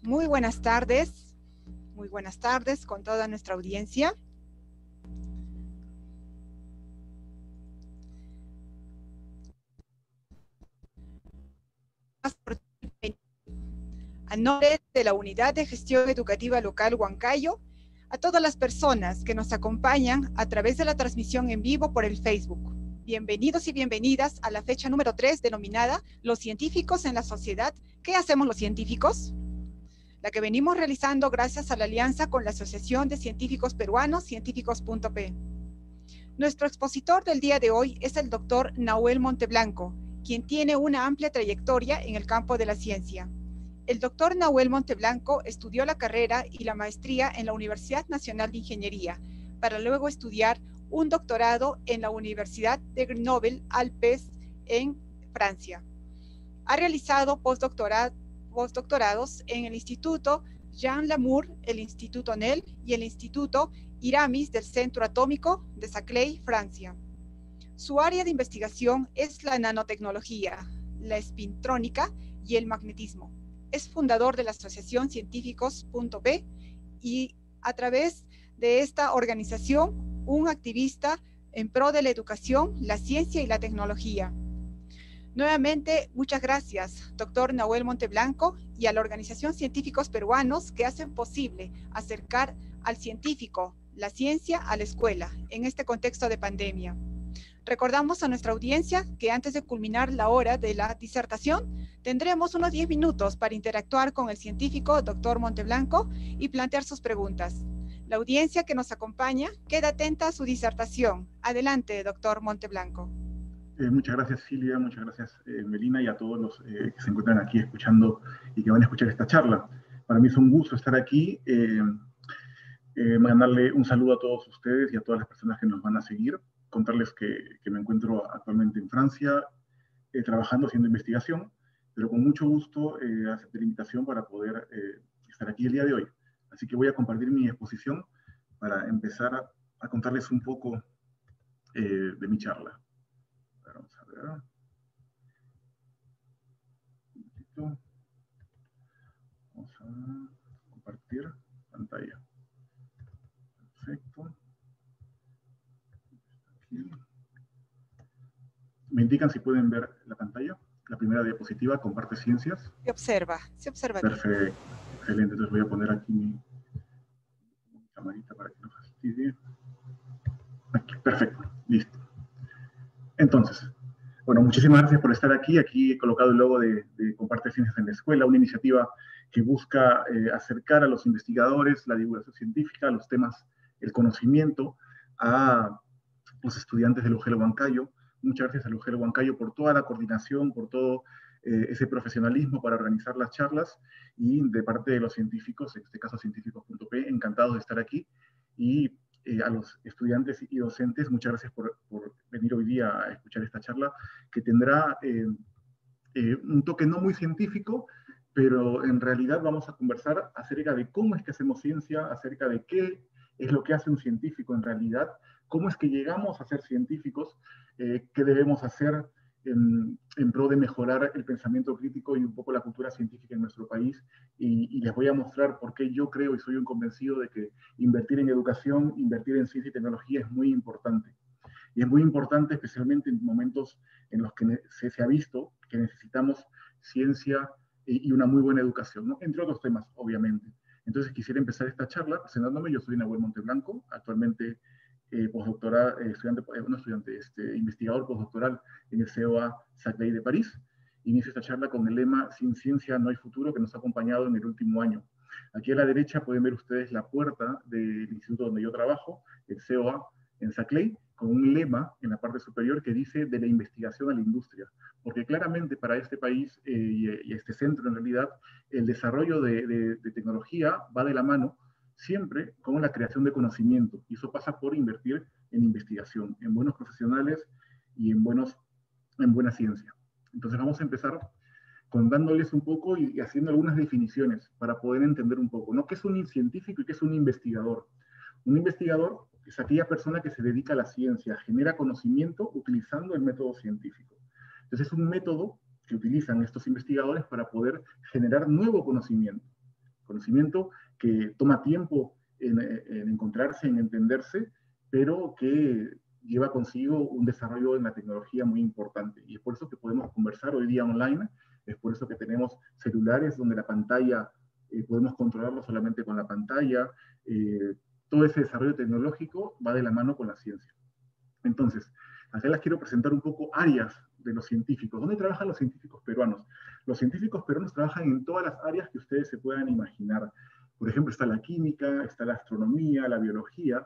Muy buenas tardes con toda nuestra audiencia. A nombre de la Unidad de Gestión Educativa Local Huancayo, a todas las personas que nos acompañan a través de la transmisión en vivo por el Facebook. Bienvenidos y bienvenidas a la fecha número 3 denominada Los científicos en la sociedad. ¿Qué hacemos los científicos? La que venimos realizando gracias a la alianza con la Asociación de Científicos Peruanos, Científicos.p. Nuestro expositor del día de hoy es el doctor Nahuel Monteblanco, quien tiene una amplia trayectoria en el campo de la ciencia. El doctor Nahuel Monteblanco estudió la carrera y la maestría en la Universidad Nacional de Ingeniería, para luego estudiar un doctorado en la Universidad de Grenoble-Alpes en Francia. Ha realizado postdoctorados en el Instituto Jean Lamour, el Instituto NEL y el Instituto Iramis del Centro Atómico de Saclay, Francia. Su área de investigación es la nanotecnología, la espintrónica y el magnetismo. Es fundador de la Asociación Científicos.p y a través de esta organización, un activista en pro de la educación, la ciencia y la tecnología. Nuevamente, muchas gracias, doctor Nahuel Monteblanco, y a la Organización Científicos Peruanos que hacen posible acercar al científico, la ciencia, a la escuela, en este contexto de pandemia. Recordamos a nuestra audiencia que antes de culminar la hora de la disertación, tendremos unos 10 minutos para interactuar con el científico doctor Monteblanco y plantear sus preguntas. La audiencia que nos acompaña queda atenta a su disertación. Adelante, doctor Monteblanco. Muchas gracias, Silvia, muchas gracias, Melina, y a todos los que se encuentran aquí escuchando y que van a escuchar esta charla. Para mí es un gusto estar aquí, mandarle un saludo a todos ustedes y a todas las personas que nos van a seguir, contarles que me encuentro actualmente en Francia, trabajando, haciendo investigación, pero con mucho gusto acepté la invitación para poder estar aquí el día de hoy. Así que voy a compartir mi exposición para empezar a contarles un poco de mi charla. Vamos a ver. Vamos a compartir pantalla. Perfecto. Aquí. ¿Me indican si pueden ver la pantalla? La primera diapositiva, comparte ciencias. Se observa bien. Perfecto, excelente. Entonces voy a poner aquí mi camarita para que no fastidie. Aquí, perfecto, listo. Entonces, bueno, muchísimas gracias por estar aquí. Aquí he colocado el logo de Comparte Ciencias en la Escuela, una iniciativa que busca acercar a los investigadores la divulgación científica, los temas, el conocimiento a los estudiantes del UGEL Huancayo. Muchas gracias al UGEL Huancayo por toda la coordinación, por todo ese profesionalismo para organizar las charlas, y de parte de los científicos, en este caso Científicos.p, encantados de estar aquí. Y a los estudiantes y docentes, muchas gracias por venir hoy día a escuchar esta charla, que tendrá un toque no muy científico, pero en realidad vamos a conversar acerca de cómo es que hacemos ciencia, acerca de qué es lo que hace un científico en realidad, cómo es que llegamos a ser científicos, qué debemos hacer en pro de mejorar el pensamiento crítico y un poco la cultura científica en nuestro país, y les voy a mostrar por qué yo creo y soy un convencido de que invertir en educación, invertir en ciencia y tecnología es muy importante. Y es muy importante especialmente en momentos en los que se ha visto que necesitamos ciencia y una muy buena educación, ¿no? Entre otros temas, obviamente. Entonces quisiera empezar esta charla presentándome. Yo soy Nahuel Monteblanco, actualmente investigador postdoctoral en el CEOA Saclay de París. Inicio esta charla con el lema "Sin ciencia no hay futuro", que nos ha acompañado en el último año. Aquí a la derecha pueden ver ustedes la puerta del instituto donde yo trabajo, el CEOA en Saclay, con un lema en la parte superior que dice "de la investigación a la industria", porque claramente para este país y este centro en realidad, el desarrollo de tecnología va de la mano siempre con la creación de conocimiento, y eso pasa por invertir en investigación, en buenos profesionales y en buena ciencia. Entonces vamos a empezar contándoles un poco y haciendo algunas definiciones para poder entender un poco, ¿no? ¿Qué es un científico y qué es un investigador? Un investigador es aquella persona que se dedica a la ciencia, genera conocimiento utilizando el método científico. Entonces es un método que utilizan estos investigadores para poder generar nuevo conocimiento. conocimiento que toma tiempo en encontrarse, en entenderse, pero que lleva consigo un desarrollo en la tecnología muy importante. Y es por eso que podemos conversar hoy día online, es por eso que tenemos celulares donde la pantalla podemos controlarlo solamente con la pantalla. Todo ese desarrollo tecnológico va de la mano con la ciencia. Entonces, acá les quiero presentar un poco áreas de los científicos. ¿Dónde trabajan los científicos peruanos? Los científicos peruanos trabajan en todas las áreas que ustedes se puedan imaginar. Por ejemplo, está la química, está la astronomía, la biología,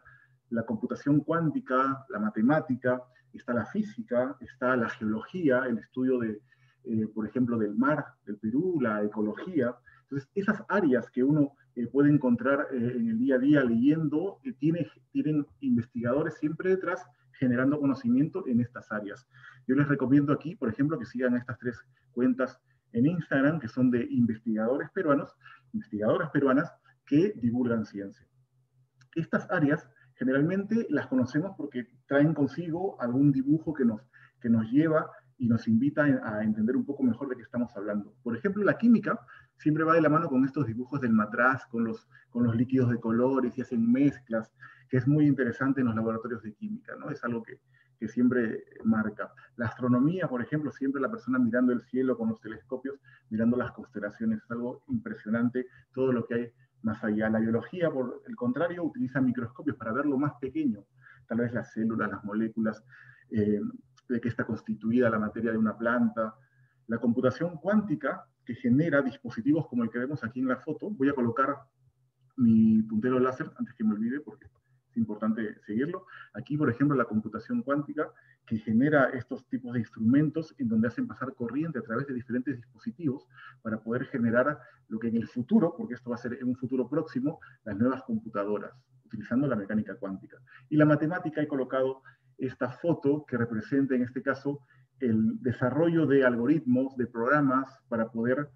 la computación cuántica, la matemática, está la física, está la geología, el estudio de, por ejemplo, del mar, del Perú, la ecología. Entonces, esas áreas que uno puede encontrar en el día a día leyendo, tienen investigadores siempre detrás generando conocimiento en estas áreas. Yo les recomiendo aquí, por ejemplo, que sigan estas 3 cuentas en Instagram, que son de investigadores peruanos, investigadoras peruanas, que divulgan ciencia. Estas áreas generalmente las conocemos porque traen consigo algún dibujo que nos lleva y nos invita a entender un poco mejor de qué estamos hablando. Por ejemplo, la química siempre va de la mano con estos dibujos del matraz, con los líquidos de colores y hacen mezclas, que es muy interesante en los laboratorios de química, ¿no? Es algo que siempre marca. La astronomía, por ejemplo, siempre la persona mirando el cielo con los telescopios, mirando las constelaciones, es algo impresionante, todo lo que hay más allá. La biología, por el contrario, utiliza microscopios para ver lo más pequeño, tal vez las células, las moléculas, de qué está constituida la materia de una planta. La computación cuántica, que genera dispositivos como el que vemos aquí en la foto. Voy a colocar mi puntero láser antes que me olvide, porque es importante seguirlo. Aquí, por ejemplo, la computación cuántica, que genera estos tipos de instrumentos en donde hacen pasar corriente a través de diferentes dispositivos para poder generar lo que en el futuro, porque esto va a ser en un futuro próximo, las nuevas computadoras, utilizando la mecánica cuántica. Y la matemática, he colocado esta foto que representa en este caso el desarrollo de algoritmos, de programas para poder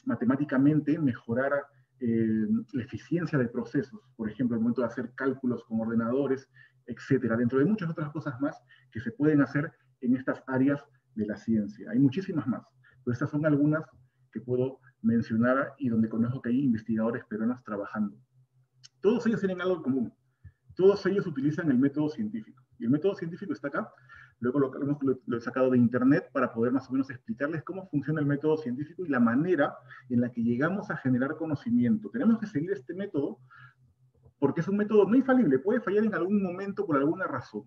matemáticamente mejorar la eficiencia de procesos, por ejemplo, al momento de hacer cálculos con ordenadores, etcétera, dentro de muchas otras cosas más que se pueden hacer en estas áreas de la ciencia. Hay muchísimas más, pero estas son algunas que puedo mencionar y donde conozco que hay investigadores peruanos trabajando. Todos ellos tienen algo en común. Todos ellos utilizan el método científico. Y el método científico está acá. Luego lo he sacado de internet para poder más o menos explicarles cómo funciona el método científico y la manera en la que llegamos a generar conocimiento. Tenemos que seguir este método porque es un método no infalible. Puede fallar en algún momento por alguna razón,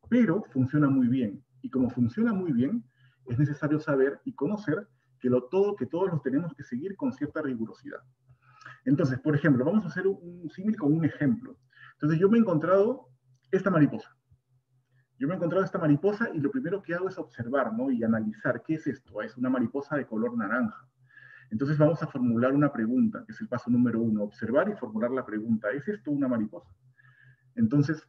pero funciona muy bien. Y como funciona muy bien, es necesario saber y conocer que todos los tenemos que seguir con cierta rigurosidad. Entonces, por ejemplo, vamos a hacer un símil con un ejemplo. Entonces, yo me he encontrado esta mariposa. Y lo primero que hago es observar, ¿no? Y analizar, ¿qué es esto? Es una mariposa de color naranja. Entonces vamos a formular una pregunta, que es el paso número 1, observar y formular la pregunta, ¿es esto una mariposa? Entonces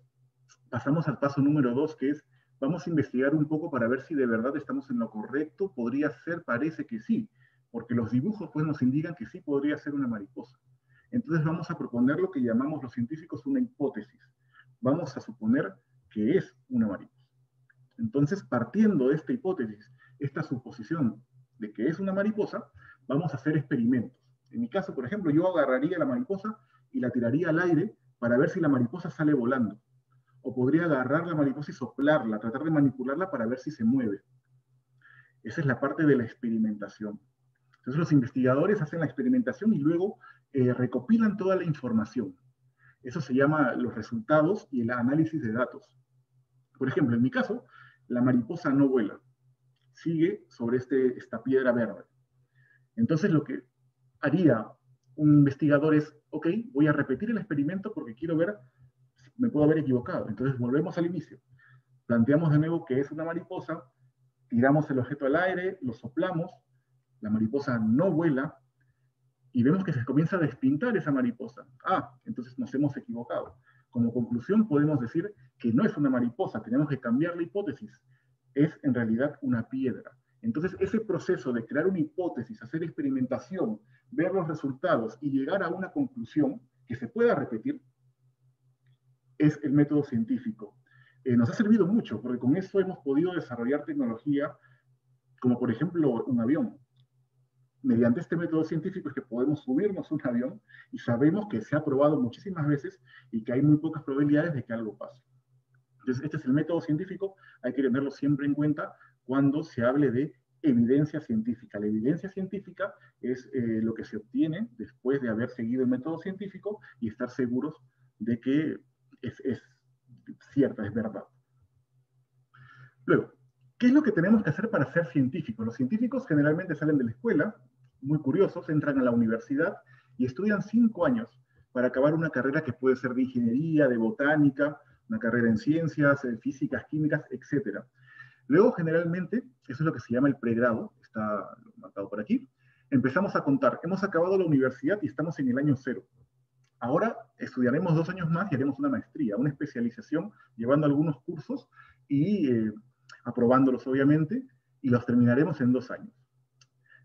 pasamos al paso número 2, que es, vamos a investigar un poco para ver si de verdad estamos en lo correcto. Podría ser, parece que sí, porque los dibujos pues nos indican que sí podría ser una mariposa. Entonces vamos a proponer lo que llamamos los científicos una hipótesis. Vamos a suponer que es una mariposa. Entonces, partiendo de esta hipótesis, esta suposición de que es una mariposa, vamos a hacer experimentos. En mi caso, por ejemplo, yo agarraría la mariposa y la tiraría al aire para ver si la mariposa sale volando. O podría agarrar la mariposa y soplarla, tratar de manipularla para ver si se mueve. Esa es la parte de la experimentación. Entonces los investigadores hacen la experimentación y luego recopilan toda la información. Eso se llama los resultados y el análisis de datos. Por ejemplo, en mi caso, la mariposa no vuela. Sigue sobre esta piedra verde. Entonces lo que haría un investigador es, ok, voy a repetir el experimento porque quiero ver si me puedo haber equivocado. Entonces volvemos al inicio. Planteamos de nuevo que es una mariposa, tiramos el objeto al aire, lo soplamos, la mariposa no vuela, y vemos que se comienza a despintar esa mariposa. Entonces nos hemos equivocado. Como conclusión podemos decir que no es una mariposa, tenemos que cambiar la hipótesis. Es en realidad una piedra. Entonces ese proceso de crear una hipótesis, hacer experimentación, ver los resultados y llegar a una conclusión que se pueda repetir, es el método científico. Nos ha servido mucho, porque con eso hemos podido desarrollar tecnología, como por ejemplo un avión. mediante este método científico es que podemos subirnos a un avión y sabemos que se ha probado muchísimas veces y que hay muy pocas probabilidades de que algo pase. Entonces, este es el método científico, hay que tenerlo siempre en cuenta cuando se hable de evidencia científica. La evidencia científica es lo que se obtiene después de haber seguido el método científico y estar seguros de que es cierta, es verdad. Luego, ¿qué es lo que tenemos que hacer para ser científicos? Los científicos generalmente salen de la escuela, muy curiosos, entran a la universidad y estudian 5 años para acabar una carrera que puede ser de ingeniería, de botánica, una carrera en ciencias, físicas, químicas, etc. Luego, generalmente, eso es lo que se llama el pregrado, está marcado por aquí. Empezamos a contar, hemos acabado la universidad y estamos en el año 0. Ahora estudiaremos 2 años más y haremos una maestría, una especialización, llevando algunos cursos y aprobándolos obviamente, y los terminaremos en 2 años.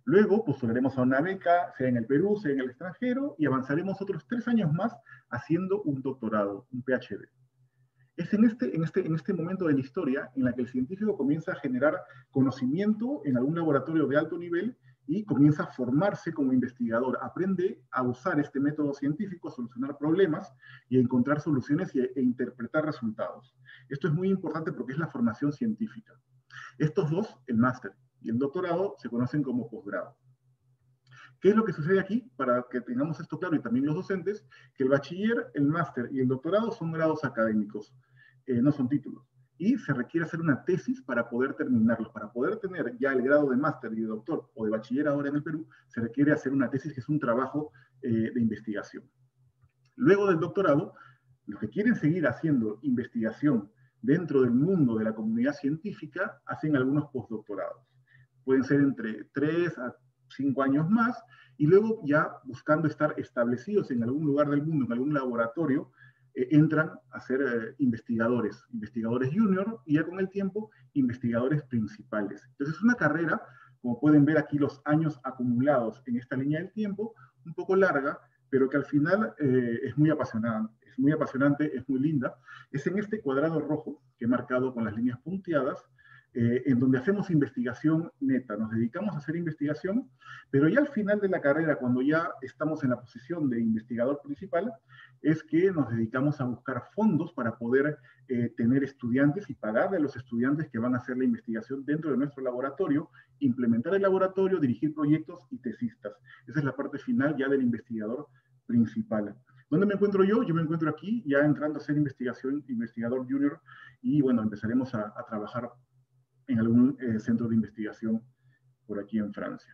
Luego postularemos a una beca, sea en el Perú, sea en el extranjero, y avanzaremos otros 3 años más haciendo un doctorado, un PhD. Es en este momento de la historia en la que el científico comienza a generar conocimiento en algún laboratorio de alto nivel y comienza a formarse como investigador, aprende a usar este método científico, a solucionar problemas y a encontrar soluciones e interpretar resultados. Esto es muy importante porque es la formación científica. Estos dos, el máster y el doctorado, se conocen como posgrado. ¿Qué es lo que sucede aquí? Para que tengamos esto claro, y también los docentes, que el bachiller, el máster y el doctorado son grados académicos, no son títulos. Y se requiere hacer una tesis para poder terminarlos. Para poder tener ya el grado de máster y de doctor o de bachiller ahora en el Perú, se requiere hacer una tesis que es un trabajo de investigación. Luego del doctorado, los que quieren seguir haciendo investigación dentro del mundo de la comunidad científica hacen algunos postdoctorados. Pueden ser entre 3 a 5 años más, y luego ya buscando estar establecidos en algún lugar del mundo, en algún laboratorio, entran a ser investigadores junior, y ya con el tiempo, investigadores principales. Entonces es una carrera, como pueden ver aquí los años acumulados en esta línea del tiempo, un poco larga, pero que al final es muy apasionante, es muy linda. Es en este cuadrado rojo que he marcado con las líneas punteadas, en donde hacemos investigación neta, nos dedicamos a hacer investigación, pero ya al final de la carrera, cuando ya estamos en la posición de investigador principal, es que nos dedicamos a buscar fondos para poder tener estudiantes y pagarle a los estudiantes que van a hacer la investigación dentro de nuestro laboratorio, implementar el laboratorio, dirigir proyectos y tesistas. Esa es la parte final ya del investigador principal. ¿Dónde me encuentro yo? Yo me encuentro aquí, ya entrando a ser investigador junior, y bueno, empezaremos a trabajar en algún centro de investigación por aquí en Francia.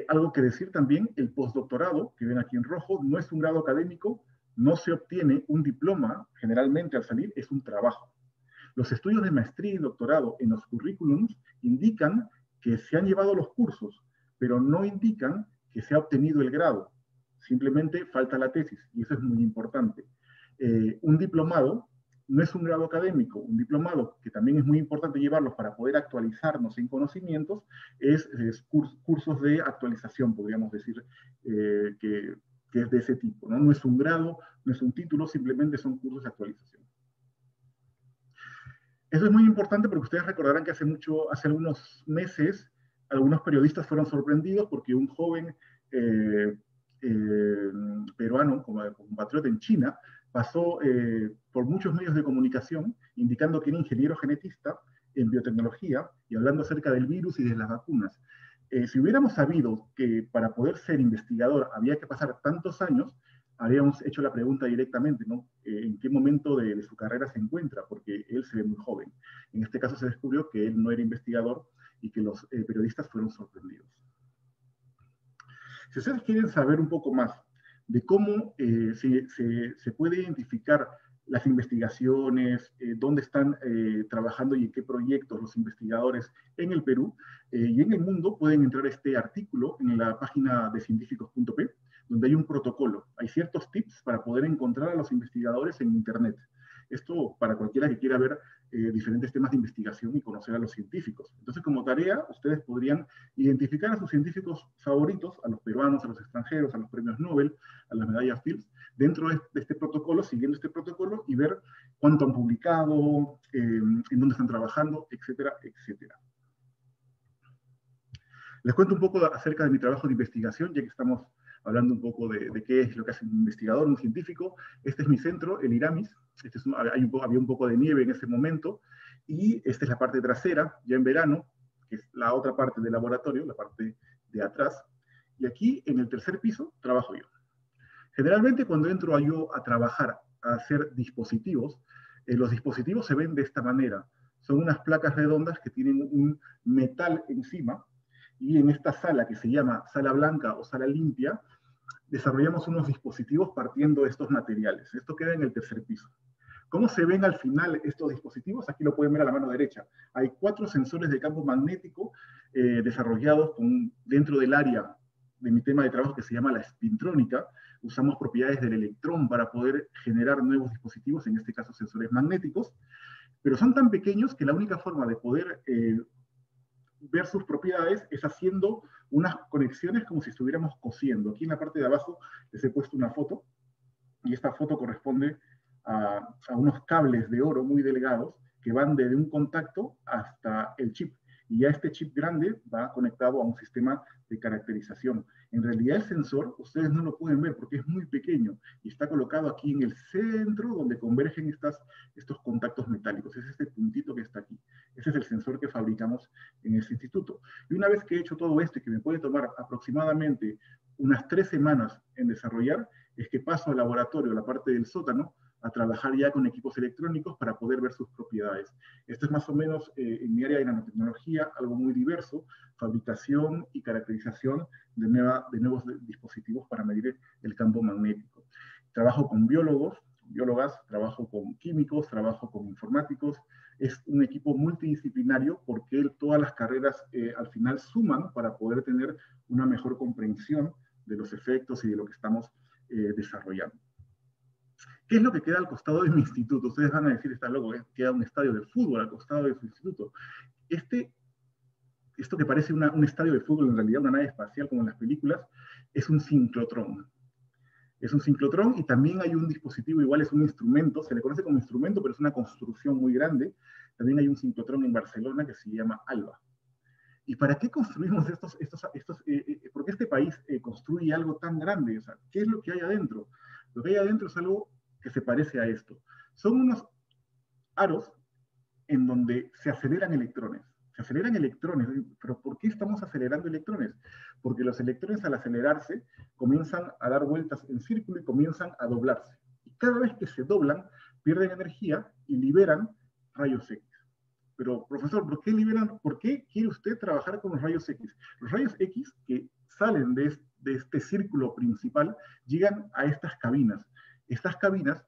Algo que decir también, el postdoctorado, que ven aquí en rojo, no es un grado académico, no se obtiene un diploma, generalmente al salir es un trabajo. Los estudios de maestría y doctorado en los currículums indican que se han llevado los cursos, pero no indican que se ha obtenido el grado. Simplemente falta la tesis, y eso es muy importante. Un diplomado no es un grado académico, un diplomado, que también es muy importante llevarlos para poder actualizarnos en conocimientos, es cursos de actualización, podríamos decir, que es de ese tipo, ¿no? No es un grado, no es un título, simplemente son cursos de actualización. Eso es muy importante porque ustedes recordarán que hace algunos meses, algunos periodistas fueron sorprendidos porque un joven peruano, como compatriota en China, pasó por muchos medios de comunicación indicando que era ingeniero genetista en biotecnología y hablando acerca del virus y de las vacunas. Si hubiéramos sabido que para poder ser investigador había que pasar tantos años, habríamos hecho la pregunta directamente, ¿no? ¿En qué momento de su carrera se encuentra? Porque él se ve muy joven. En este caso se descubrió que él no era investigador y que los periodistas fueron sorprendidos. Si ustedes quieren saber un poco más de cómo se puede identificar las investigaciones, dónde están trabajando y en qué proyectos los investigadores en el Perú y en el mundo, pueden entrar a este artículo en la página de científicos.p, donde hay un protocolo. Hay ciertos tips para poder encontrar a los investigadores en Internet. Esto para cualquiera que quiera ver diferentes temas de investigación y conocer a los científicos. Entonces, como tarea, ustedes podrían identificar a sus científicos favoritos, a los peruanos, a los extranjeros, a los premios Nobel, a las medallas Fields, dentro de este protocolo, siguiendo este protocolo, y ver cuánto han publicado, en dónde están trabajando, etcétera, etcétera. Les cuento un poco acerca de mi trabajo de investigación, ya que estamos hablando un poco de qué es lo que hace un investigador, un científico. Este es mi centro, el IRAMIS. Había un poco de nieve en ese momento, y esta es la parte trasera, ya en verano, que es la otra parte del laboratorio, la parte de atrás. Y aquí, en el tercer piso, trabajo yo. Generalmente, cuando entro yo a trabajar, a hacer dispositivos, los dispositivos se ven de esta manera. Son unas placas redondas que tienen un metal encima, y en esta sala, que se llama sala blanca o sala limpia, desarrollamos unos dispositivos partiendo de estos materiales. Esto queda en el tercer piso. ¿Cómo se ven al final estos dispositivos? Aquí lo pueden ver a la mano derecha. Hay 4 sensores de campo magnético desarrollados dentro del área de mi tema de trabajo, que se llama la espintrónica. Usamos propiedades del electrón para poder generar nuevos dispositivos, en este caso sensores magnéticos, pero son tan pequeños que la única forma de poder ver sus propiedades es haciendo unas conexiones como si estuviéramos cosiendo. Aquí en la parte de abajo les he puesto una foto, y esta foto corresponde a unos cables de oro muy delgados que van desde un contacto hasta el chip. Y ya este chip grande va conectado a un sistema de caracterización. En realidad el sensor, ustedes no lo pueden ver porque es muy pequeño y está colocado aquí en el centro donde convergen estos contactos metálicos. Es este puntito que está aquí. Ese es el sensor que fabricamos en este instituto. Y una vez que he hecho todo esto, que me puede tomar aproximadamente unas 3 semanas en desarrollar, es que paso al laboratorio, la parte del sótano, a trabajar ya con equipos electrónicos para poder ver sus propiedades. Esto es más o menos en mi área de nanotecnología, algo muy diverso: fabricación y caracterización de nuevos dispositivos para medir el campo magnético. Trabajo con biólogos, biólogas, trabajo con químicos, trabajo con informáticos. Es un equipo multidisciplinario porque todas las carreras al final suman para poder tener una mejor comprensión de los efectos y de lo que estamos desarrollando. ¿Qué es lo que queda al costado de mi instituto? Ustedes van a decir, está loco, queda un estadio de fútbol al costado de su instituto. Esto que parece un estadio de fútbol, en realidad una nave espacial como en las películas, es un ciclotrón. Es un ciclotrón, y también hay un dispositivo, igual es un instrumento, se le conoce como instrumento, pero es una construcción muy grande. También hay un ciclotrón en Barcelona que se llama ALBA. ¿Y para qué construimos por qué este país construye algo tan grande? O sea, ¿qué es lo que hay adentro? Lo que hay adentro es algo que se parece a esto. Son unos aros en donde se aceleran electrones. Se aceleran electrones, pero ¿por qué estamos acelerando electrones? Porque los electrones, al acelerarse, comienzan a dar vueltas en círculo y comienzan a doblarse. Y cada vez que se doblan, pierden energía y liberan rayos X. Pero, profesor, ¿por qué quiere usted trabajar con los rayos X? Los rayos X que salen de este círculo principal llegan a estas cabinas. Estas cabinas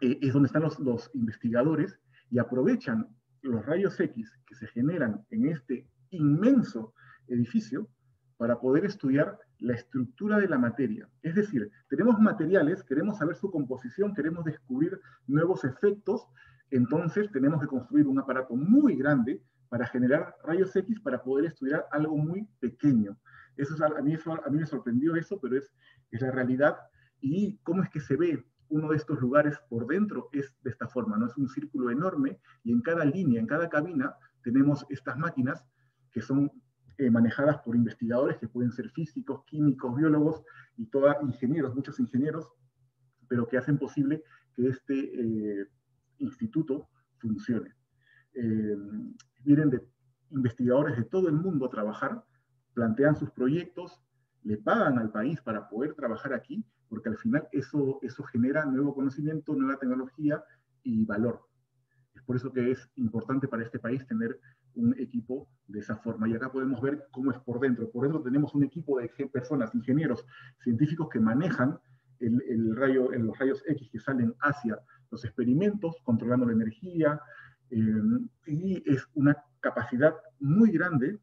es donde están los investigadores, y aprovechan los rayos X que se generan en este inmenso edificio para poder estudiar la estructura de la materia. Es decir, tenemos materiales, queremos saber su composición, queremos descubrir nuevos efectos. Entonces tenemos que construir un aparato muy grande para generar rayos X para poder estudiar algo muy pequeño. A mí me sorprendió eso, pero es la realidad. ¿Y cómo es que se ve uno de estos lugares por dentro? Es de esta forma, ¿no? Es un círculo enorme, y en cada línea, en cada cabina, tenemos estas máquinas que son manejadas por investigadores que pueden ser físicos, químicos, biólogos y ingenieros, muchos ingenieros, pero que hacen posible que este instituto funcione. Vienen de investigadores de todo el mundo a trabajar, plantean sus proyectos, le pagan al país para poder trabajar aquí, porque al final eso genera nuevo conocimiento, nueva tecnología y valor. Es por eso que es importante para este país tener un equipo de esa forma. Y acá podemos ver cómo es por dentro. Por dentro tenemos un equipo de personas, ingenieros, científicos que manejan los rayos X que salen hacia los experimentos, controlando la energía, y es una capacidad muy grande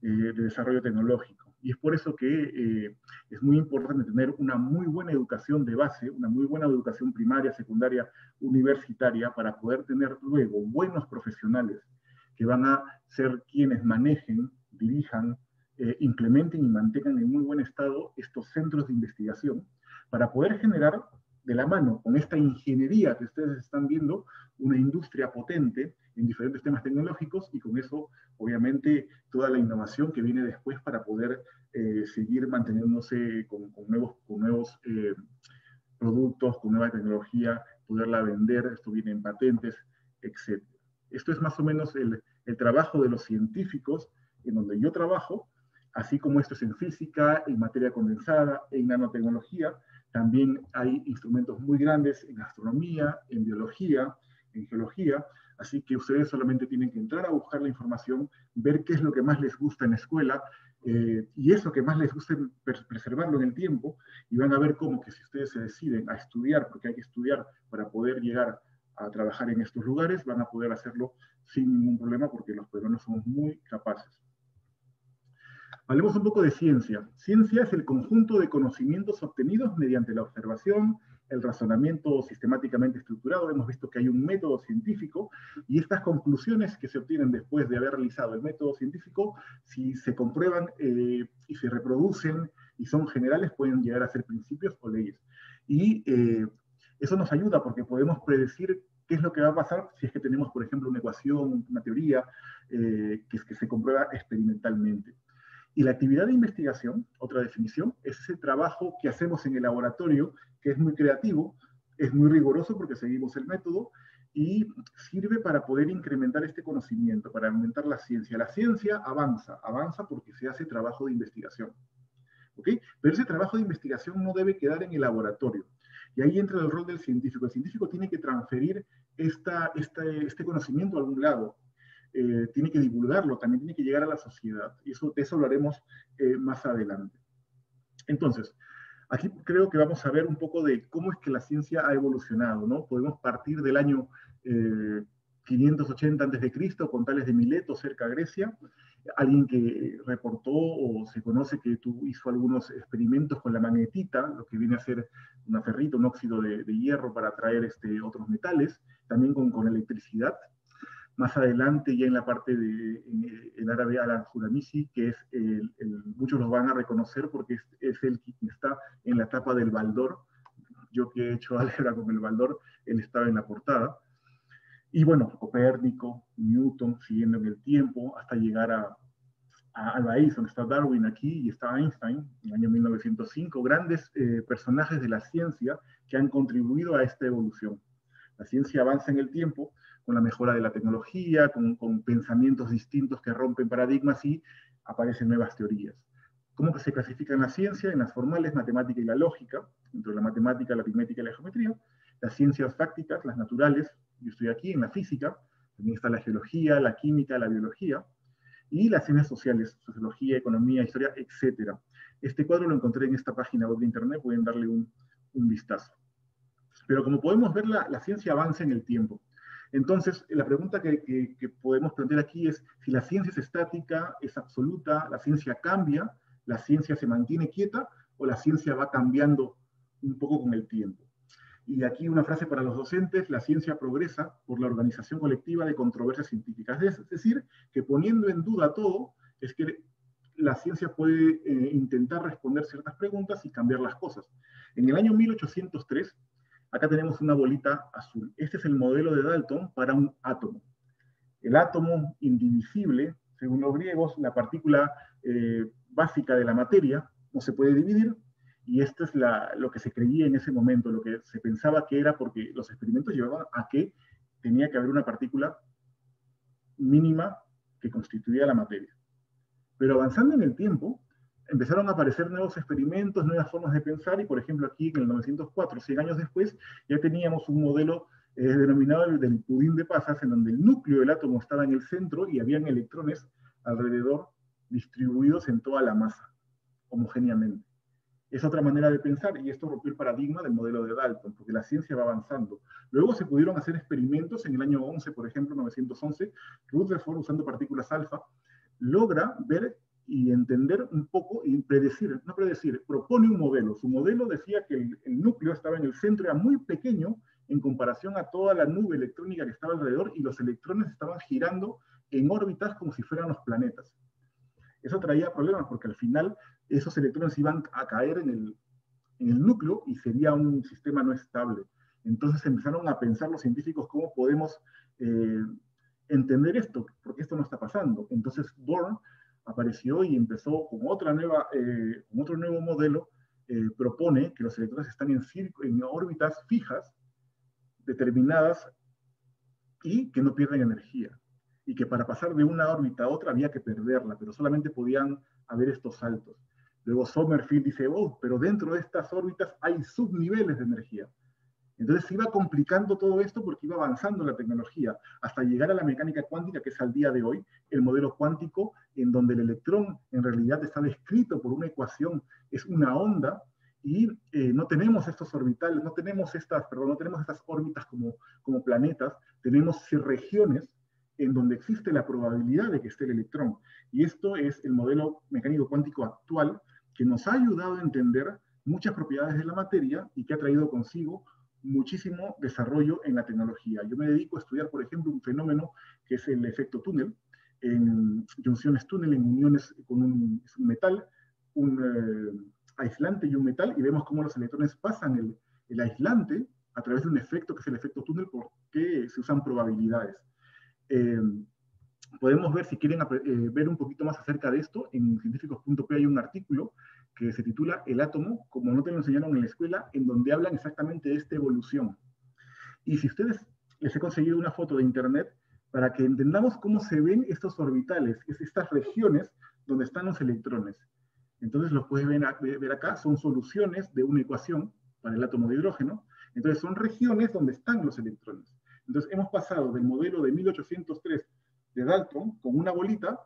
de desarrollo tecnológico. Y es por eso que es muy importante tener una muy buena educación de base, una muy buena educación primaria, secundaria, universitaria, para poder tener luego buenos profesionales que van a ser quienes manejen, dirijan, implementen y mantengan en muy buen estado estos centros de investigación, para poder generar de la mano con esta ingeniería que ustedes están viendo, una industria potente en diferentes temas tecnológicos y con eso, obviamente, toda la innovación que viene después para poder seguir manteniéndose con nuevos productos, con nueva tecnología, poderla vender, esto viene en patentes, etc. Esto es más o menos el trabajo de los científicos en donde yo trabajo, así como esto es en física, en materia condensada, en nanotecnología. También hay instrumentos muy grandes en astronomía, en biología, en geología, así que ustedes solamente tienen que entrar a buscar la información, ver qué es lo que más les gusta en la escuela, y eso que más les gusta preservarlo en el tiempo, y van a ver cómo que si ustedes se deciden a estudiar, porque hay que estudiar para poder llegar a trabajar en estos lugares, van a poder hacerlo sin ningún problema, porque los peruanos somos muy capaces. Hablemos un poco de ciencia. Ciencia es el conjunto de conocimientos obtenidos mediante la observación, el razonamiento sistemáticamente estructurado. Hemos visto que hay un método científico y estas conclusiones que se obtienen después de haber realizado el método científico, si se comprueban y se reproducen y son generales, pueden llegar a ser principios o leyes. Y eso nos ayuda porque podemos predecir qué es lo que va a pasar si es que tenemos, por ejemplo, una ecuación, una teoría que se comprueba experimentalmente. Y la actividad de investigación, otra definición, es ese trabajo que hacemos en el laboratorio, que es muy creativo, es muy riguroso porque seguimos el método y sirve para poder incrementar este conocimiento, para aumentar la ciencia. La ciencia avanza porque se hace trabajo de investigación. ¿Okay? Pero ese trabajo de investigación no debe quedar en el laboratorio. Y ahí entra el rol del científico. El científico tiene que transferir este conocimiento a algún lado. Tiene que divulgarlo, también tiene que llegar a la sociedad. Y de eso lo haremos más adelante. Entonces, aquí creo que vamos a ver un poco de cómo es que la ciencia ha evolucionado, ¿no? Podemos partir del año 580 a.C., con Tales de Mileto, cerca de Grecia, alguien que reportó o se conoce que hizo algunos experimentos con la magnetita, lo que viene a ser una ferrita, un óxido de hierro para atraer otros metales, también con electricidad. Más adelante, ya en la parte en árabe, Al-Juramisi, que es muchos los van a reconocer porque es el que está en la tapa del Baldor. Yo que he hecho álgebra con el Baldor, él estaba en la portada. Y bueno, Copérnico, Newton, siguiendo en el tiempo, hasta llegar a Alba Edison, está Darwin aquí y está Einstein, en el año 1905, grandes personajes de la ciencia que han contribuido a esta evolución. La ciencia avanza en el tiempo con la mejora de la tecnología, con pensamientos distintos que rompen paradigmas y aparecen nuevas teorías. ¿Cómo se clasifican la ciencia? En las formales, matemática y la lógica, dentro de la matemática, la aritmética y la geometría, las ciencias prácticas, las naturales, yo estoy aquí en la física, también está la geología, la química, la biología, y las ciencias sociales, sociología, economía, historia, etc. Este cuadro lo encontré en esta página web de internet, pueden darle un vistazo. Pero como podemos ver, la ciencia avanza en el tiempo. Entonces, la pregunta que podemos plantear aquí es si la ciencia es estática, es absoluta, la ciencia cambia, la ciencia se mantiene quieta o la ciencia va cambiando un poco con el tiempo. Y aquí una frase para los docentes: la ciencia progresa por la organización colectiva de controversias científicas. Es decir, que poniendo en duda todo, es que la ciencia puede intentar responder ciertas preguntas y cambiar las cosas. En el año 1803, acá tenemos una bolita azul. Este es el modelo de Dalton para un átomo. El átomo indivisible, según los griegos, la partícula básica de la materia, no se puede dividir, y esto es lo que se creía en ese momento, lo que se pensaba que era, porque los experimentos llevaban a que tenía que haber una partícula mínima que constituía la materia. Pero avanzando en el tiempo, empezaron a aparecer nuevos experimentos, nuevas formas de pensar, y por ejemplo aquí en el 904, 100 años después, ya teníamos un modelo denominado el del pudín de pasas, en donde el núcleo del átomo estaba en el centro y habían electrones alrededor distribuidos en toda la masa, homogéneamente. Es otra manera de pensar, y esto rompió el paradigma del modelo de Dalton, porque la ciencia va avanzando. Luego se pudieron hacer experimentos en el año 11, por ejemplo, 911, Rutherford, usando partículas alfa, logra ver y entender un poco y predecir, no predecir, propone un modelo. Su modelo decía que el núcleo estaba en el centro, era muy pequeño en comparación a toda la nube electrónica que estaba alrededor, y los electrones estaban girando en órbitas como si fueran los planetas. Eso traía problemas porque al final esos electrones iban a caer en el núcleo y sería un sistema no estable. Entonces empezaron a pensar los científicos cómo podemos entender esto, porque esto no está pasando. Entonces Born apareció y empezó con otro nuevo modelo. Propone que los electrones están en órbitas fijas, determinadas, y que no pierden energía. Y que para pasar de una órbita a otra había que perderla, pero solamente podían haber estos saltos. Luego Sommerfeld dice, oh, pero dentro de estas órbitas hay subniveles de energía. Entonces se iba complicando todo esto porque iba avanzando la tecnología hasta llegar a la mecánica cuántica, que es al día de hoy el modelo cuántico, en donde el electrón en realidad está descrito por una ecuación, es una onda, y no tenemos estos orbitales, no tenemos estas órbitas como planetas, tenemos regiones en donde existe la probabilidad de que esté el electrón. Y esto es el modelo mecánico cuántico actual, que nos ha ayudado a entender muchas propiedades de la materia y que ha traído consigo muchísimo desarrollo en la tecnología. Yo me dedico a estudiar, por ejemplo, un fenómeno que es el efecto túnel, en junciones túnel, en uniones con un metal, un aislante y un metal, y vemos cómo los electrones pasan el aislante a través de un efecto que es el efecto túnel, porque se usan probabilidades. Podemos ver, si quieren ver un poquito más acerca de esto, en científicos.p hay un artículo que se titula El átomo, como no te lo enseñaron en la escuela, en donde hablan exactamente de esta evolución. Y si ustedes, les he conseguido una foto de internet para que entendamos cómo se ven estos orbitales, estas regiones donde están los electrones. Entonces los puedes ver acá, son soluciones de una ecuación para el átomo de hidrógeno. Entonces son regiones donde están los electrones. Entonces hemos pasado del modelo de 1803 de Dalton, con una bolita,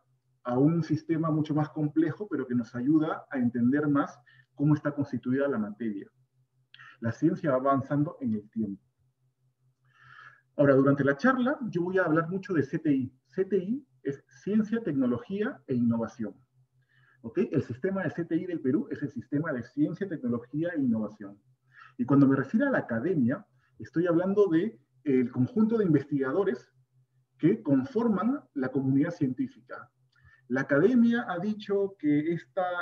a un sistema mucho más complejo, pero que nos ayuda a entender más cómo está constituida la materia. La ciencia va avanzando en el tiempo. Ahora, durante la charla, yo voy a hablar mucho de CTI. CTI es Ciencia, Tecnología e Innovación. ¿Okay? El sistema de CTI del Perú es el sistema de Ciencia, Tecnología e Innovación. Y cuando me refiero a la academia, estoy hablando del conjunto de investigadores que conforman la comunidad científica. La academia ha dicho que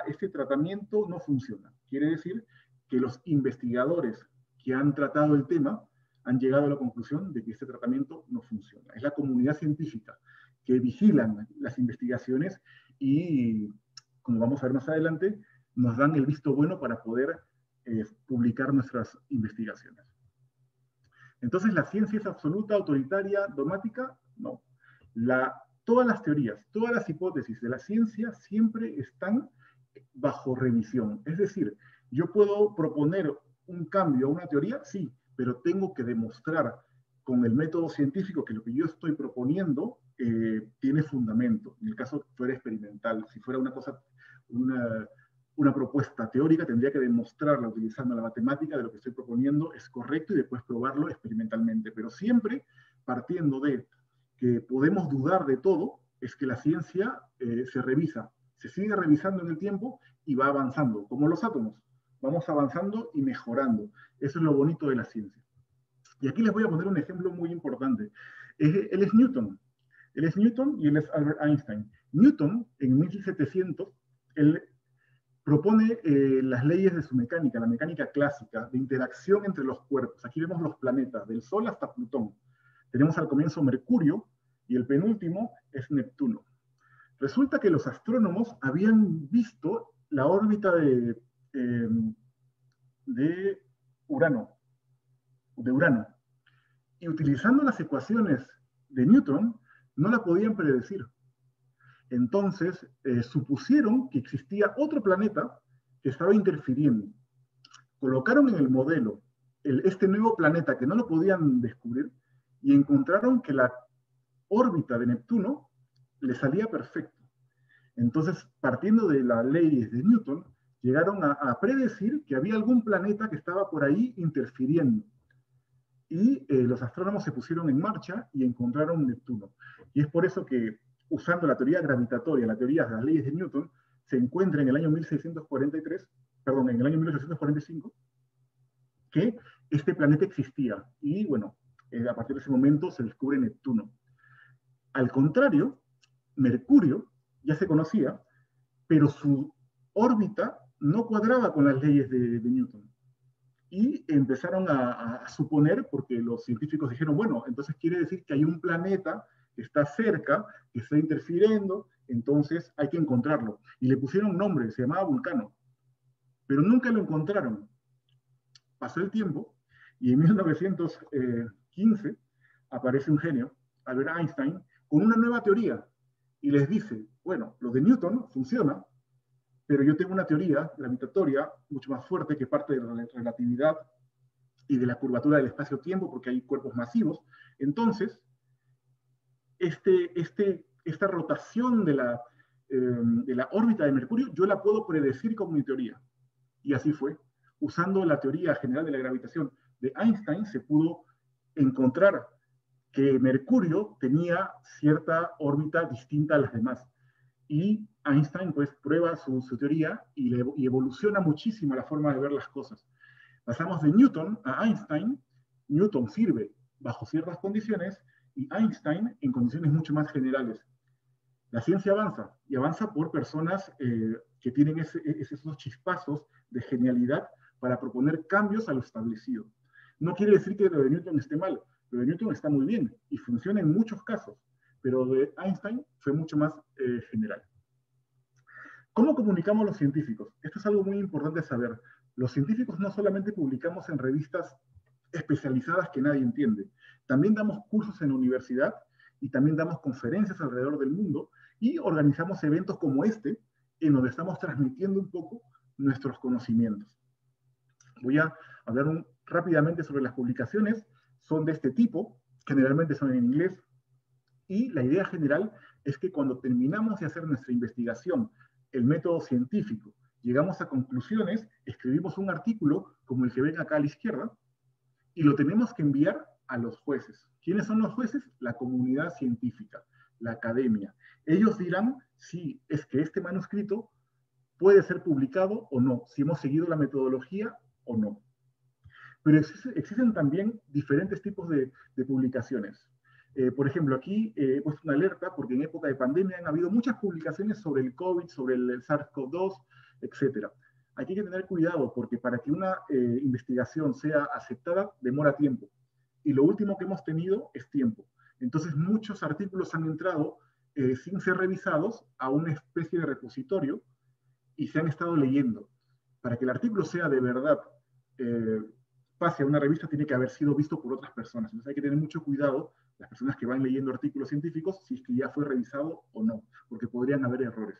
este tratamiento no funciona. Quiere decir que los investigadores que han tratado el tema han llegado a la conclusión de que este tratamiento no funciona. Es la comunidad científica que vigilan las investigaciones y, como vamos a ver más adelante, nos dan el visto bueno para poder publicar nuestras investigaciones. Entonces, ¿la ciencia es absoluta, autoritaria, dogmática? No. Todas las teorías, todas las hipótesis de la ciencia siempre están bajo revisión. Es decir, yo puedo proponer un cambio a una teoría, sí, pero tengo que demostrar con el método científico que lo que yo estoy proponiendo tiene fundamento. En el caso fuera experimental, si fuera una propuesta teórica, tendría que demostrarla utilizando la matemática de lo que estoy proponiendo es correcto y después probarlo experimentalmente. Pero siempre partiendo de que podemos dudar de todo, es que la ciencia se revisa, se sigue revisando en el tiempo y va avanzando, como los átomos. Vamos avanzando y mejorando. Eso es lo bonito de la ciencia. Y aquí les voy a poner un ejemplo muy importante. Él es Newton. Él es Newton y él es Albert Einstein. Newton, en 1700, él propone las leyes de su mecánica, la mecánica clásica, de interacción entre los cuerpos. Aquí vemos los planetas, del Sol hasta Plutón. Tenemos al comienzo Mercurio y el penúltimo es Neptuno. Resulta que los astrónomos habían visto la órbita de Urano, y utilizando las ecuaciones de Newton no la podían predecir. Entonces supusieron que existía otro planeta que estaba interfiriendo. Colocaron en el modelo este nuevo planeta que no lo podían descubrir y encontraron que la órbita de Neptuno le salía perfecto. Entonces, partiendo de las leyes de Newton, llegaron a predecir que había algún planeta que estaba por ahí interfiriendo. Y los astrónomos se pusieron en marcha y encontraron Neptuno. Y es por eso que, usando la teoría gravitatoria, la teoría de las leyes de Newton, se encuentra en el año 1845, que este planeta existía. Y bueno, a partir de ese momento se descubre Neptuno. Al contrario, Mercurio ya se conocía, pero su órbita no cuadraba con las leyes de Newton. y empezaron a suponer, porque los científicos dijeron, bueno, entonces quiere decir que hay un planeta que está cerca, que está interfiriendo, entonces hay que encontrarlo. Y le pusieron nombre, se llamaba Vulcano, pero nunca lo encontraron. Pasó el tiempo y en 1915 aparece un genio, Albert Einstein, con una nueva teoría y les dice, bueno, lo de Newton funciona, pero yo tengo una teoría gravitatoria mucho más fuerte que parte de la relatividad y de la curvatura del espacio-tiempo, porque hay cuerpos masivos. Entonces, esta rotación de la órbita de Mercurio, yo la puedo predecir con mi teoría. Y así fue. Usando la teoría general de la gravitación de Einstein, se pudo encontrar que Mercurio tenía cierta órbita distinta a las demás. Y Einstein pues prueba su teoría y evoluciona muchísimo la forma de ver las cosas. Pasamos de Newton a Einstein. Newton sirve bajo ciertas condiciones y Einstein en condiciones mucho más generales. La ciencia avanza y avanza por personas que tienen esos chispazos de genialidad para proponer cambios a lo establecido. No quiere decir que lo de Newton esté mal, lo de Newton está muy bien y funciona en muchos casos, pero lo de Einstein fue mucho más general. ¿Cómo comunicamos los científicos? Esto es algo muy importante saber. Los científicos no solamente publicamos en revistas especializadas que nadie entiende, también damos cursos en la universidad y también damos conferencias alrededor del mundo y organizamos eventos como este, en donde estamos transmitiendo un poco nuestros conocimientos. Voy a hablar rápidamente sobre las publicaciones. Son de este tipo, generalmente son en inglés, y la idea general es que cuando terminamos de hacer nuestra investigación, el método científico, llegamos a conclusiones, escribimos un artículo como el que ven acá a la izquierda, y lo tenemos que enviar a los jueces. ¿Quiénes son los jueces? La comunidad científica, la academia. Ellos dirán si es que este manuscrito puede ser publicado o no, si hemos seguido la metodología o no. Pero existen también diferentes tipos de publicaciones. Por ejemplo, aquí he puesto una alerta porque en época de pandemia han habido muchas publicaciones sobre el COVID, sobre el SARS-CoV-2, etc. Aquí hay que tener cuidado porque para que una investigación sea aceptada demora tiempo. Y lo último que hemos tenido es tiempo. Entonces muchos artículos han entrado sin ser revisados a una especie de repositorio y se han estado leyendo. Para que el artículo sea de verdad pase a una revista, tiene que haber sido visto por otras personas. Entonces hay que tener mucho cuidado las personas que van leyendo artículos científicos si es que ya fue revisado o no, porque podrían haber errores.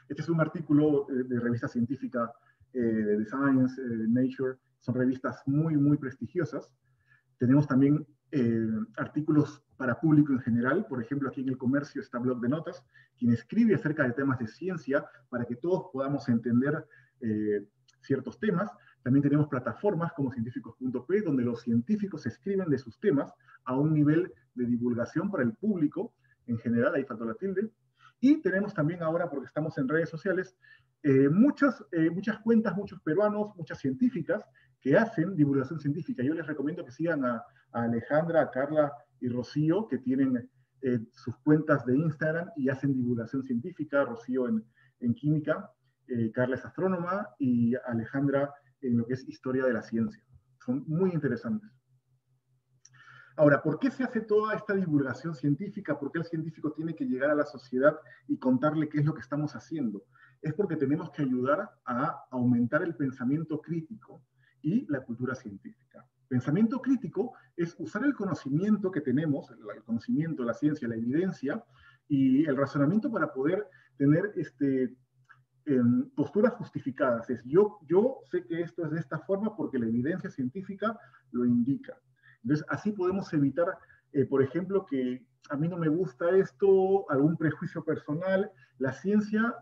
Este es un artículo de revista científica de Science, Nature, son revistas muy, muy prestigiosas. Tenemos también artículos para público en general, por ejemplo, aquí en El Comercio está Blog de Notas, quien escribe acerca de temas de ciencia para que todos podamos entender ciertos temas. También tenemos plataformas como científicos.p, donde los científicos escriben de sus temas a un nivel de divulgación para el público en general, ahí faltó la tilde. Y tenemos también ahora, porque estamos en redes sociales, muchas cuentas, muchos peruanos, muchas científicas que hacen divulgación científica. Yo les recomiendo que sigan a Alejandra, a Carla y Rocío, que tienen sus cuentas de Instagram y hacen divulgación científica. Rocío en química, Carla es astrónoma y Alejandra en lo que es historia de la ciencia. Son muy interesantes. Ahora, ¿por qué se hace toda esta divulgación científica? ¿Por qué el científico tiene que llegar a la sociedad y contarle qué es lo que estamos haciendo? Es porque tenemos que ayudar a aumentar el pensamiento crítico y la cultura científica. Pensamiento crítico es usar el conocimiento que tenemos, el conocimiento, la ciencia, la evidencia y el razonamiento para poder tener posturas justificadas. Es yo sé que esto es de esta forma porque la evidencia científica lo indica. Entonces, así podemos evitar, por ejemplo, que a mí no me gusta esto, algún prejuicio personal. La ciencia,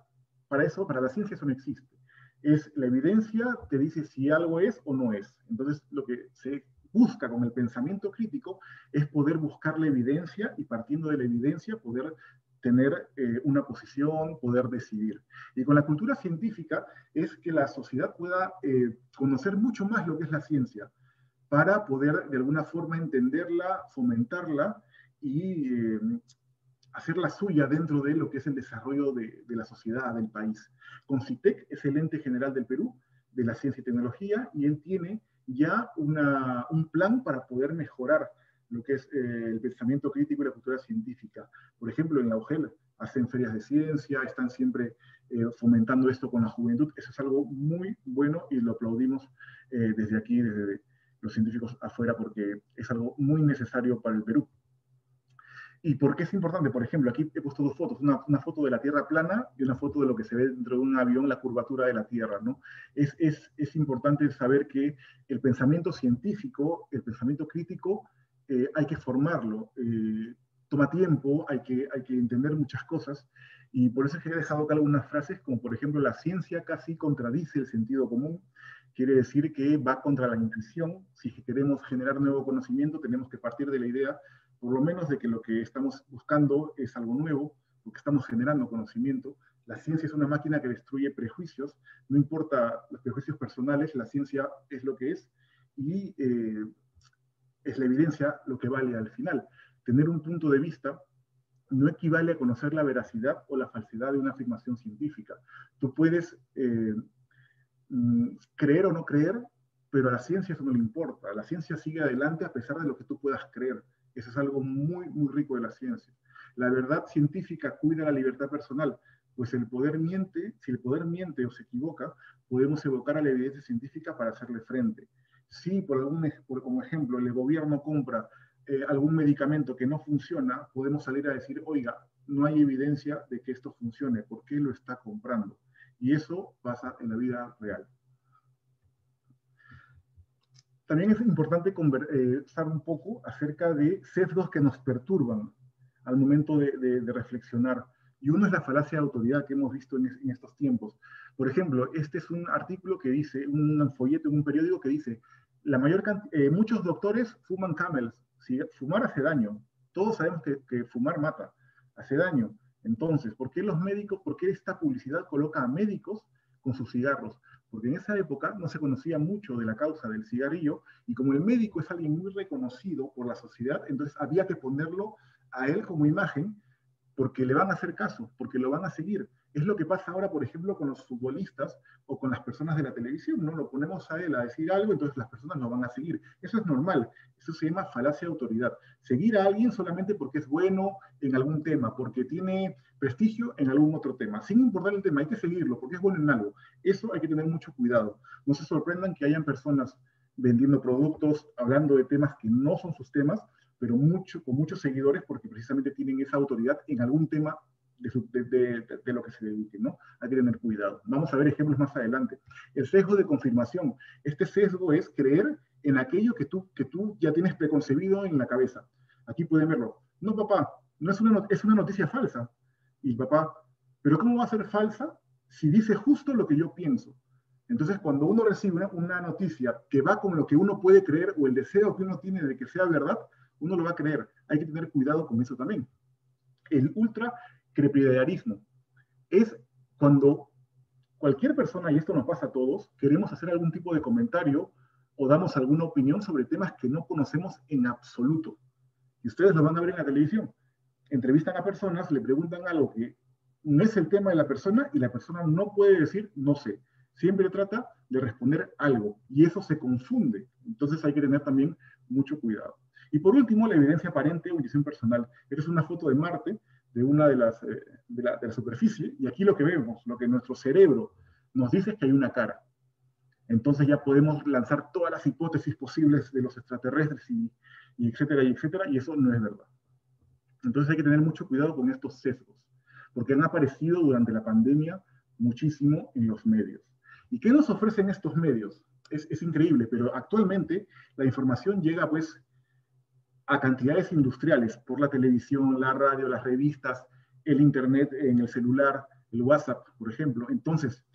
para la ciencia eso no existe. Es la evidencia que dice si algo es o no es. Entonces, lo que se busca con el pensamiento crítico es poder buscar la evidencia y partiendo de la evidencia poder tener una posición, poder decidir. Y con la cultura científica es que la sociedad pueda conocer mucho más lo que es la ciencia, para poder de alguna forma entenderla, fomentarla y hacerla suya dentro de lo que es el desarrollo de la sociedad, del país. CONCITEC es el ente general del Perú, de la ciencia y tecnología, y él tiene ya un plan para poder mejorar lo que es el pensamiento crítico y la cultura científica. Por ejemplo, en la UGEL hacen ferias de ciencia, están siempre fomentando esto con la juventud. Eso es algo muy bueno y lo aplaudimos desde aquí, desde los científicos afuera, porque es algo muy necesario para el Perú. ¿Y por qué es importante? Por ejemplo, aquí he puesto dos fotos, una foto de la Tierra plana y una foto de lo que se ve dentro de un avión, la curvatura de la Tierra, ¿no? Es importante saber que el pensamiento científico, el pensamiento crítico, hay que formarlo. Toma tiempo, hay que entender muchas cosas, y por eso es que he dejado acá algunas frases, como por ejemplo, la ciencia casi contradice el sentido común. Quiere decir que va contra la intuición. Si queremos generar nuevo conocimiento, tenemos que partir de la idea por lo menos de que lo que estamos buscando es algo nuevo, porque estamos generando conocimiento. La ciencia es una máquina que destruye prejuicios, no importa los prejuicios personales, la ciencia es lo que es, y es la evidencia lo que vale al final. Tener un punto de vista no equivale a conocer la veracidad o la falsedad de una afirmación científica. Tú puedes creer o no creer, pero a la ciencia eso no le importa. La ciencia sigue adelante a pesar de lo que tú puedas creer. Eso es algo muy, muy rico de la ciencia. La verdad científica cuida la libertad personal, pues el poder miente. Si el poder miente o se equivoca, podemos evocar a la evidencia científica para hacerle frente. Si, como ejemplo, el gobierno compra algún medicamento que no funciona, podemos salir a decir, oiga, no hay evidencia de que esto funcione, ¿por qué lo está comprando? Y eso pasa en la vida real. También es importante conversar un poco acerca de sesgos que nos perturban al momento de reflexionar. Y uno es la falacia de autoridad que hemos visto en estos tiempos. Por ejemplo, este es un artículo que dice, un folleto en un periódico que dice, muchos doctores fuman Camels. Si fumar hace daño. Todos sabemos que fumar mata, hace daño. Entonces, ¿por qué los médicos, por qué esta publicidad coloca a médicos con sus cigarros? Porque en esa época no se conocía mucho de la causa del cigarrillo, y como el médico es alguien muy reconocido por la sociedad, entonces había que ponerlo a él como imagen, porque le van a hacer caso, porque lo van a seguir. Es lo que pasa ahora, por ejemplo, con los futbolistas o con las personas de la televisión, ¿no? Lo ponemos a él a decir algo, entonces las personas lo van a seguir. Eso es normal, eso se llama falacia de autoridad. Seguir a alguien solamente porque es bueno en algún tema, porque tiene prestigio en algún otro tema. Sin importar el tema, hay que seguirlo porque es bueno en algo. Eso hay que tener mucho cuidado. No se sorprendan que hayan personas vendiendo productos, hablando de temas que no son sus temas, pero con muchos seguidores, porque precisamente tienen esa autoridad en algún tema de lo que se dediquen, ¿no? Hay que tener cuidado. Vamos a ver ejemplos más adelante. El sesgo de confirmación. Este sesgo es creer en aquello que tú ya tienes preconcebido en la cabeza. Aquí pueden verlo. No, papá, no es una noticia falsa. Y papá, ¿pero cómo va a ser falsa si dice justo lo que yo pienso? Entonces, cuando uno recibe una noticia que va con lo que uno puede creer o el deseo que uno tiene de que sea verdad, uno lo va a creer. Hay que tener cuidado con eso también. El ultracrepidarismo es cuando cualquier persona, y esto nos pasa a todos, queremos hacer algún tipo de comentario o damos alguna opinión sobre temas que no conocemos en absoluto. Y ustedes lo van a ver en la televisión. Entrevistan a personas, le preguntan algo que no es el tema de la persona y la persona no puede decir no sé. Siempre trata de responder algo y eso se confunde. Entonces hay que tener también mucho cuidado. Y por último, la evidencia aparente o intuición personal. Esta es una foto de Marte, de una de la superficie, y aquí lo que vemos, lo que nuestro cerebro nos dice es que hay una cara. Entonces ya podemos lanzar todas las hipótesis posibles de los extraterrestres y etcétera, y eso no es verdad. Entonces hay que tener mucho cuidado con estos sesgos, porque han aparecido durante la pandemia muchísimo en los medios. ¿Y qué nos ofrecen estos medios? Es increíble, pero actualmente la información llega pues a cantidades industriales por la televisión, la radio, las revistas, el internet en el celular, el WhatsApp, por ejemplo. Entonces,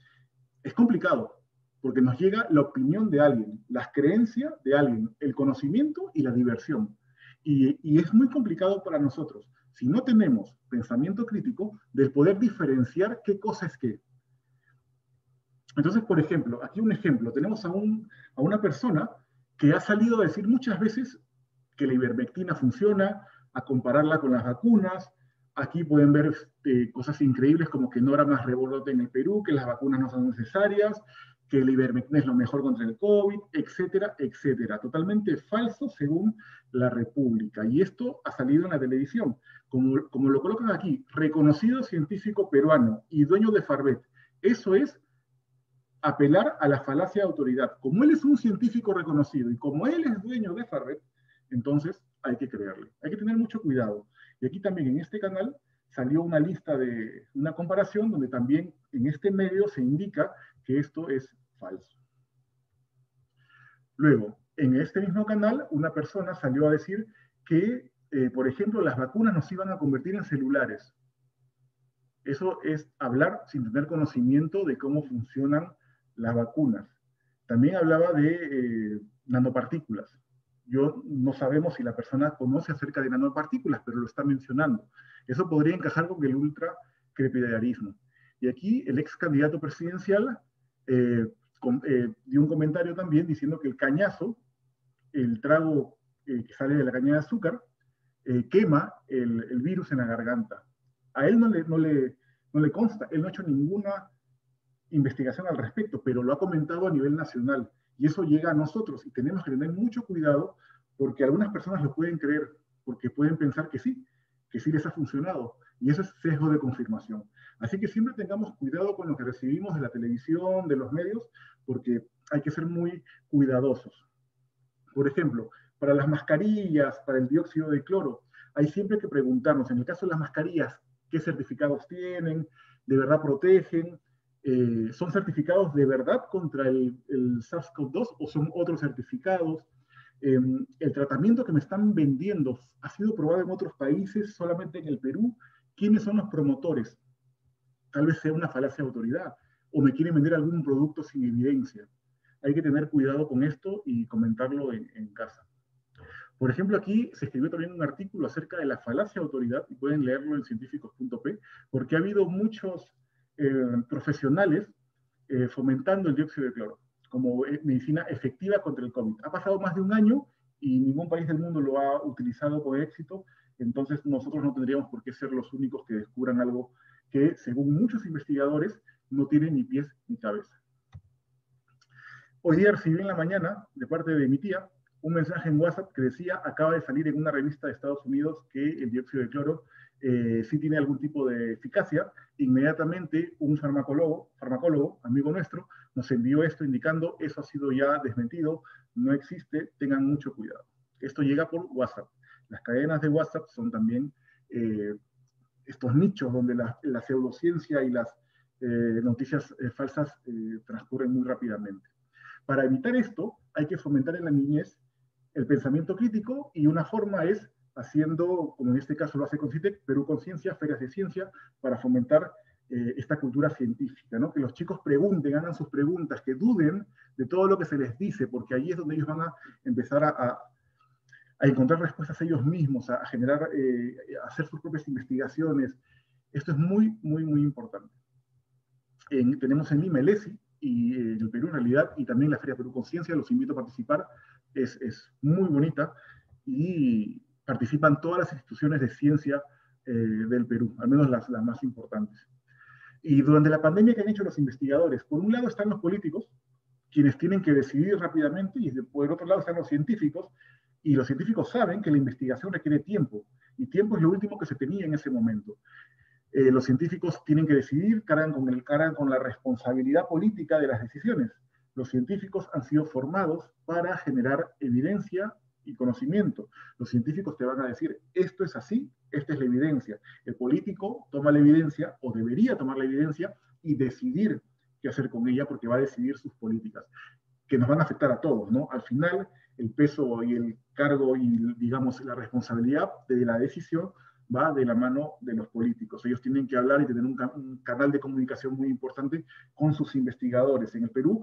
es complicado, porque nos llega la opinión de alguien, las creencias de alguien, el conocimiento y la diversión. Y es muy complicado para nosotros, si no tenemos pensamiento crítico, del poder diferenciar qué cosa es qué. Entonces, por ejemplo, aquí un ejemplo, tenemos a una persona que ha salido a decir muchas veces que la ivermectina funciona, a compararla con las vacunas. Aquí pueden ver cosas increíbles como que no habrá más rebrote en el Perú, que las vacunas no son necesarias, que el ivermectina es lo mejor contra el COVID, etcétera, etcétera. Totalmente falso según la República. Y esto ha salido en la televisión. Como lo colocan aquí, reconocido científico peruano y dueño de Farvet. Eso es apelar a la falacia de autoridad. Como él es un científico reconocido y como él es dueño de Farvet, entonces hay que creerle. Hay que tener mucho cuidado. Y aquí también en este canal salió una lista de una comparación donde también en este medio se indica que esto es falso. Luego, en este mismo canal, una persona salió a decir que, por ejemplo, las vacunas nos iban a convertir en celulares. Eso es hablar sin tener conocimiento de cómo funcionan las vacunas. También hablaba de nanopartículas. No sabemos si la persona conoce acerca de nanopartículas, pero lo está mencionando. Eso podría encajar con el ultracrepidarismo. Y aquí el ex candidato presidencial dio un comentario también diciendo que el cañazo, el trago que sale de la caña de azúcar, quema el virus en la garganta. A él no le consta, él no ha hecho ninguna investigación al respecto, pero lo ha comentado a nivel nacional. Y eso llega a nosotros y tenemos que tener mucho cuidado porque algunas personas lo pueden creer, porque pueden pensar que sí les ha funcionado. Y eso es sesgo de confirmación. Así que siempre tengamos cuidado con lo que recibimos de la televisión, de los medios, porque hay que ser muy cuidadosos. Por ejemplo, para las mascarillas, para el dióxido de cloro, hay siempre que preguntarnos, en el caso de las mascarillas, ¿qué certificados tienen? ¿De verdad protegen? ¿Son certificados de verdad contra el SARS-CoV-2 o son otros certificados? El tratamiento que me están vendiendo ha sido probado en otros países, solamente en el Perú. ¿Quiénes son los promotores? Tal vez sea una falacia de autoridad o me quieren vender algún producto sin evidencia. Hay que tener cuidado con esto y comentarlo en casa. Por ejemplo, aquí se escribió también un artículo acerca de la falacia de autoridad, y pueden leerlo en científicos.p, porque ha habido muchos profesionales fomentando el dióxido de cloro como medicina efectiva contra el COVID. Ha pasado más de un año y ningún país del mundo lo ha utilizado con éxito, entonces nosotros no tendríamos por qué ser los únicos que descubran algo que, según muchos investigadores, no tiene ni pies ni cabeza. Hoy día recibí en la mañana, de parte de mi tía, un mensaje en WhatsApp que decía, acaba de salir en una revista de Estados Unidos que el dióxido de cloro sí tiene algún tipo de eficacia. Inmediatamente un farmacólogo, amigo nuestro, nos envió esto indicando, eso ha sido ya desmentido, no existe, tengan mucho cuidado. Esto llega por WhatsApp. Las cadenas de WhatsApp son también estos nichos donde la pseudociencia y las noticias falsas transcurren muy rápidamente. Para evitar esto, hay que fomentar en la niñez el pensamiento crítico y una forma es haciendo, como en este caso lo hace CONCITEC, Perú Conciencia, ferias de ciencia, para fomentar esta cultura científica, ¿no? Que los chicos pregunten, hagan sus preguntas, que duden de todo lo que se les dice, porque ahí es donde ellos van a empezar a encontrar respuestas ellos mismos, a generar, a hacer sus propias investigaciones. Esto es muy, muy, muy importante. Tenemos en Lima el ESI, y en el Perú en realidad, y también la Feria Perú Conciencia, los invito a participar, es muy bonita, y participan todas las instituciones de ciencia del Perú, al menos las más importantes. Y durante la pandemia, ¿qué han hecho los investigadores? Por un lado están los políticos, quienes tienen que decidir rápidamente, y por otro lado están los científicos, y los científicos saben que la investigación requiere tiempo, y tiempo es lo último que se tenía en ese momento. Los científicos tienen que decidir, cargan con la responsabilidad política de las decisiones. Los científicos han sido formados para generar evidencia y conocimiento. Los científicos te van a decir, esto es así, esta es la evidencia. El político toma la evidencia, o debería tomar la evidencia, y decidir qué hacer con ella, porque va a decidir sus políticas, que nos van a afectar a todos, ¿no? Al final, el peso y el cargo y, digamos, la responsabilidad de la decisión va de la mano de los políticos. Ellos tienen que hablar y tener un canal de comunicación muy importante con sus investigadores. En el Perú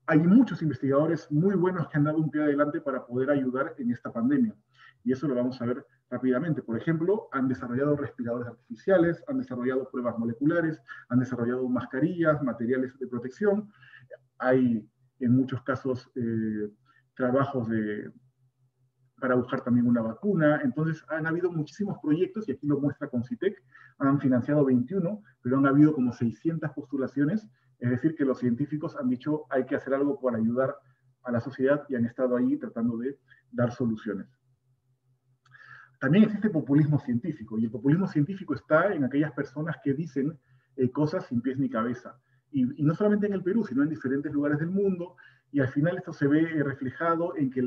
hay muchos investigadores muy buenos que han dado un pie adelante para poder ayudar en esta pandemia. Y eso lo vamos a ver rápidamente. Por ejemplo, han desarrollado respiradores artificiales, han desarrollado pruebas moleculares, han desarrollado mascarillas, materiales de protección. Hay en muchos casos trabajos para buscar también una vacuna. Entonces han habido muchísimos proyectos, y aquí lo muestra CONCITEC, han financiado 21, pero han habido como 600 postulaciones Es decir, que los científicos han dicho hay que hacer algo para ayudar a la sociedad y han estado ahí tratando de dar soluciones. También existe populismo científico, y el populismo científico está en aquellas personas que dicen cosas sin pies ni cabeza. Y no solamente en el Perú, sino en diferentes lugares del mundo, y al final esto se ve reflejado en que,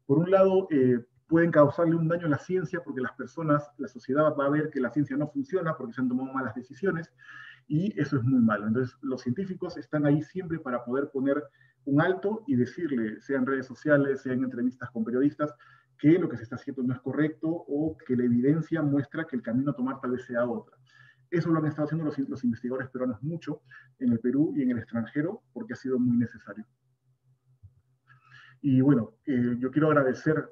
por un lado, pueden causarle un daño a la ciencia, porque las personas, la sociedad va a ver que la ciencia no funciona porque se han tomado malas decisiones, y eso es muy malo. Entonces, los científicos están ahí siempre para poder poner un alto y decirle, sea en redes sociales, sea en entrevistas con periodistas, que lo que se está haciendo no es correcto o que la evidencia muestra que el camino a tomar tal vez sea otra. Eso lo han estado haciendo los investigadores peruanos mucho en el Perú y en el extranjero porque ha sido muy necesario. Y bueno, yo quiero agradecer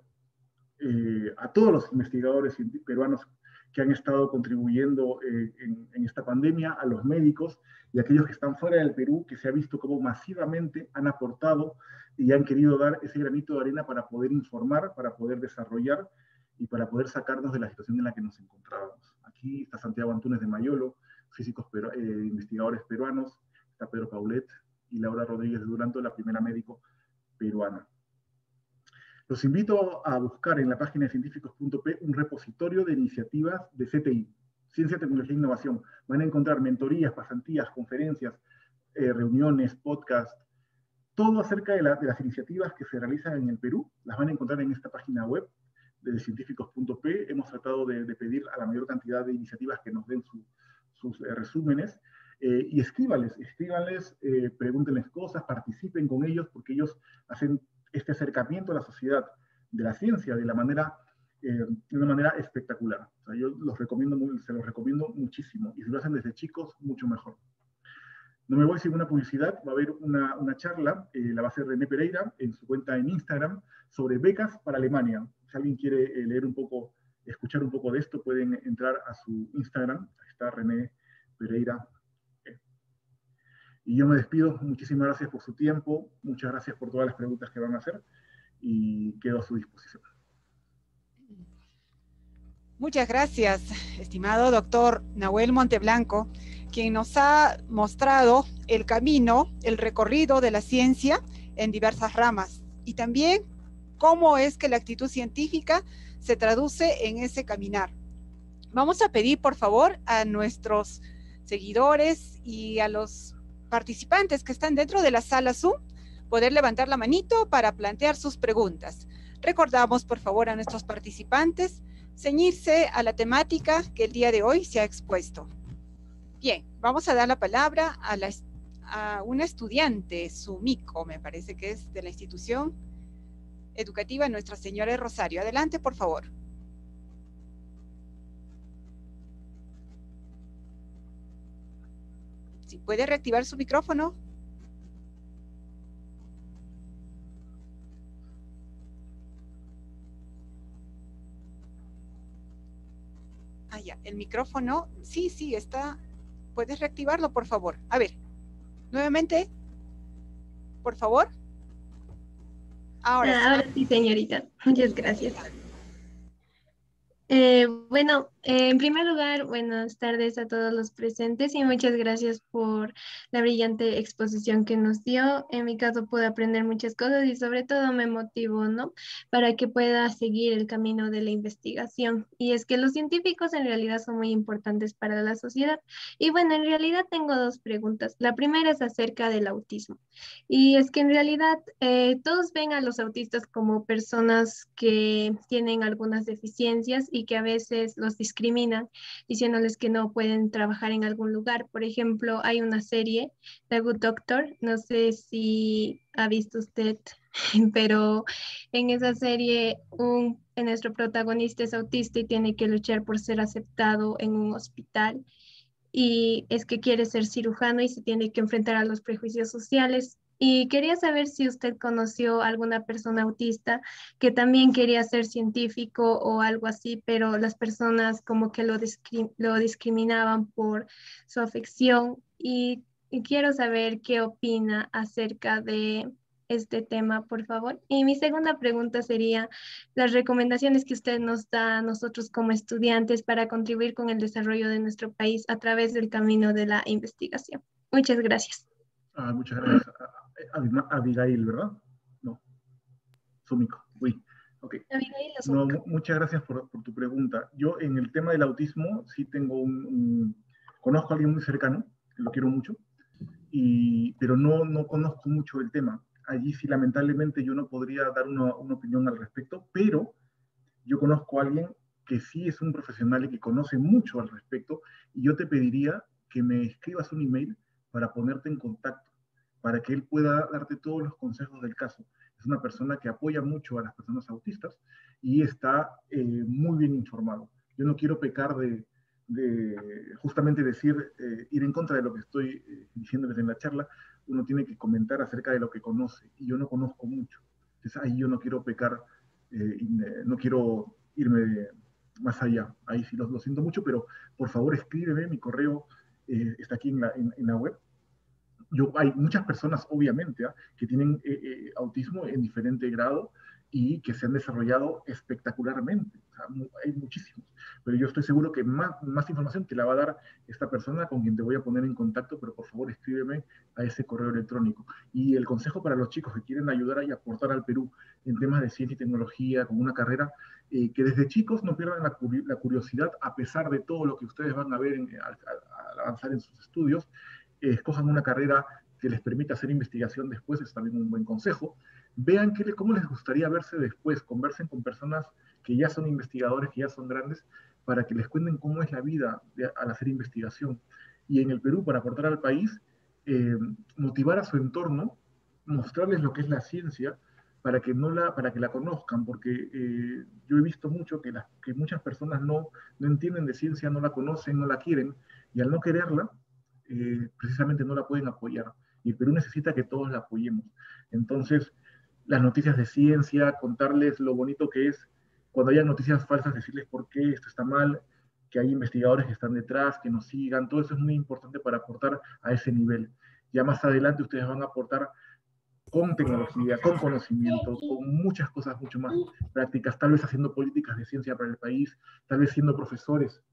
a todos los investigadores peruanos que han estado contribuyendo en esta pandemia, a los médicos y a aquellos que están fuera del Perú, que se ha visto cómo masivamente han aportado y han querido dar ese granito de arena para poder informar, para poder desarrollar y para poder sacarnos de la situación en la que nos encontrábamos. Aquí está Santiago Antunes de Mayolo, físicos investigadores peruanos, está Pedro Paulet y Laura Rodríguez de Duranto, la primera médico peruana. Los invito a buscar en la página de científicos.p un repositorio de iniciativas de CTI, Ciencia, Tecnología e Innovación. Van a encontrar mentorías, pasantías, conferencias, reuniones, podcasts, todo acerca de las iniciativas que se realizan en el Perú. Las van a encontrar en esta página web de científicos.p. Hemos tratado de pedir a la mayor cantidad de iniciativas que nos den sus resúmenes. Y escríbanles, pregúntenles cosas, participen con ellos, porque ellos hacen este acercamiento a la sociedad de la ciencia de una manera espectacular. O sea, yo se los recomiendo muchísimo, y si lo hacen desde chicos, mucho mejor. No me voy sin una publicidad. Va a haber una charla, la va a hacer René Pereira en su cuenta en Instagram, sobre becas para Alemania. Si alguien quiere leer un poco, escuchar un poco de esto, pueden entrar a su Instagram. Ahí está René Pereira. Y yo me despido. Muchísimas gracias por su tiempo. Muchas gracias por todas las preguntas que van a hacer. Y quedo a su disposición. Muchas gracias, estimado doctor Nahuel Monteblanco, quien nos ha mostrado el camino, el recorrido de la ciencia en diversas ramas, y también cómo es que la actitud científica se traduce en ese caminar. Vamos a pedir, por favor, a nuestros seguidores y a los participantes que están dentro de la sala Zoom poder levantar la manito para plantear sus preguntas. Recordamos, por favor, a nuestros participantes ceñirse a la temática que el día de hoy se ha expuesto. Bien, vamos a dar la palabra a una estudiante, Sumiko, me parece que es de la institución educativa Nuestra Señora de Rosario. Adelante, por favor. Si puede reactivar su micrófono. Ah, ya, el micrófono, sí, está. ¿Puedes reactivarlo, por favor? A ver, nuevamente, por favor. Ahora sí, señorita. Muchas gracias. Bueno, en primer lugar, buenas tardes a todos los presentes y muchas gracias por la brillante exposición que nos dio. En mi caso pude aprender muchas cosas y sobre todo me motivó, ¿no? Para que pueda seguir el camino de la investigación. Y es que los científicos en realidad son muy importantes para la sociedad. Y bueno, en realidad tengo dos preguntas. La primera es acerca del autismo. Y es que en realidad todos ven a los autistas como personas que tienen algunas deficiencias y que a veces los discriminan diciéndoles que no pueden trabajar en algún lugar. Por ejemplo, hay una serie, The Good Doctor, no sé si ha visto usted, pero en esa serie nuestro protagonista es autista y tiene que luchar por ser aceptado en un hospital. Y es que quiere ser cirujano y se tiene que enfrentar a los prejuicios sociales. Y quería saber si usted conoció a alguna persona autista que también quería ser científico o algo así, pero las personas como que lo discriminaban por su afección. Y quiero saber qué opina acerca de este tema, por favor. Y mi segunda pregunta sería las recomendaciones que usted nos da a nosotros como estudiantes para contribuir con el desarrollo de nuestro país a través del camino de la investigación. Muchas gracias. Muchas gracias. Abigail, ¿verdad? No, Sumiko. Uy, ok. Abigail o No, Sumiko. muchas gracias por tu pregunta. Yo en el tema del autismo sí tengo conozco a alguien muy cercano, que lo quiero mucho, pero no conozco mucho el tema. Allí sí, lamentablemente, yo no podría dar una opinión al respecto, pero yo conozco a alguien que sí es un profesional y que conoce mucho al respecto, y yo te pediría que me escribas un email para ponerte en contacto, para que él pueda darte todos los consejos del caso. Es una persona que apoya mucho a las personas autistas y está muy bien informado. Yo no quiero pecar de justamente decir, ir en contra de lo que estoy diciéndoles en la charla. Uno tiene que comentar acerca de lo que conoce, y yo no conozco mucho. Entonces ahí yo no quiero pecar, no quiero irme más allá. Ahí sí lo siento mucho, pero por favor escríbeme, mi correo está aquí en la web. Hay muchas personas, obviamente, que tienen autismo en diferente grado y que se han desarrollado espectacularmente. O sea, hay muchísimos. Pero yo estoy seguro que más información te la va a dar esta persona con quien te voy a poner en contacto, pero por favor escríbeme a ese correo electrónico. Y el consejo para los chicos que quieren ayudar y aportar al Perú en temas de ciencia y tecnología, con una carrera, que desde chicos no pierdan la curiosidad, a pesar de todo lo que ustedes van a ver al avanzar en sus estudios. Escojan una carrera que les permita hacer investigación después, es también un buen consejo. Vean cómo les gustaría verse después, conversen con personas que ya son investigadores, que ya son grandes, para que les cuenten cómo es la vida al hacer investigación. Y en el Perú, para aportar al país, motivar a su entorno, mostrarles lo que es la ciencia, para que la conozcan, porque yo he visto mucho que muchas personas no entienden de ciencia, no la conocen, no la quieren, y al no quererla, precisamente no la pueden apoyar. Y el Perú necesita que todos la apoyemos. Entonces, las noticias de ciencia, contarles lo bonito que es cuando haya noticias falsas, decirles por qué esto está mal, que hay investigadores que están detrás, que nos sigan, todo eso es muy importante para aportar a ese nivel. Ya más adelante ustedes van a aportar con tecnología, con conocimiento, con muchas cosas mucho más prácticas, tal vez haciendo políticas de ciencia para el país, tal vez siendo profesores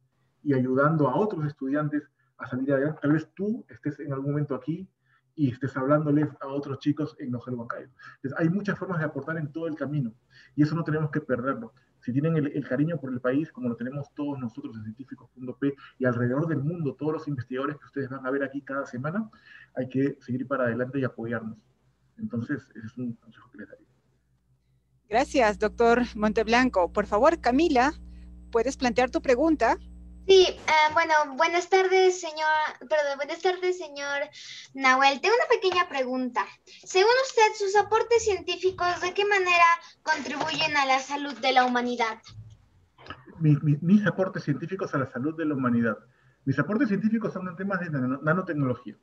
y ayudando a otros estudiantes a salir adelante. Tal vez tú estés en algún momento aquí y estés hablándoles a otros chicos en Nogel Huancayo. Entonces, hay muchas formas de aportar en todo el camino, y eso no tenemos que perderlo. Si tienen el cariño por el país, como lo tenemos todos nosotros en Científicos.p y alrededor del mundo, todos los investigadores que ustedes van a ver aquí cada semana, hay que seguir para adelante y apoyarnos. Entonces, ese es un consejo que les daría. Gracias, doctor Monteblanco. Por favor, Camila, ¿puedes plantear tu pregunta? Sí, bueno, buenas tardes, señor Nahuel. Tengo una pequeña pregunta. Según usted, sus aportes científicos, ¿de qué manera contribuyen a la salud de la humanidad? Mis aportes científicos a la salud de la humanidad. Mis aportes científicos son en temas de nanotecnología.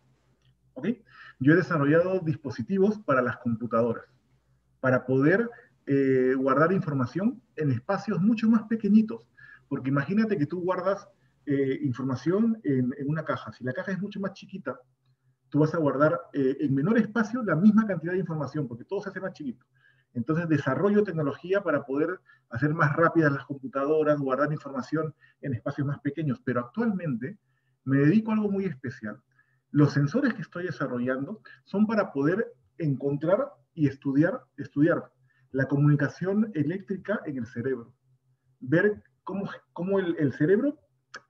¿Ok? Yo he desarrollado dispositivos para las computadoras, para poder guardar información en espacios mucho más pequeñitos. Porque imagínate que tú guardas información en una caja. Si la caja es mucho más chiquita, tú vas a guardar en menor espacio la misma cantidad de información, porque todo se hace más chiquito. Entonces desarrollo tecnología para poder hacer más rápidas las computadoras, guardar información en espacios más pequeños. Pero actualmente me dedico a algo muy especial. Los sensores que estoy desarrollando son para poder encontrar y estudiar la comunicación eléctrica en el cerebro. Ver cómo en el cerebro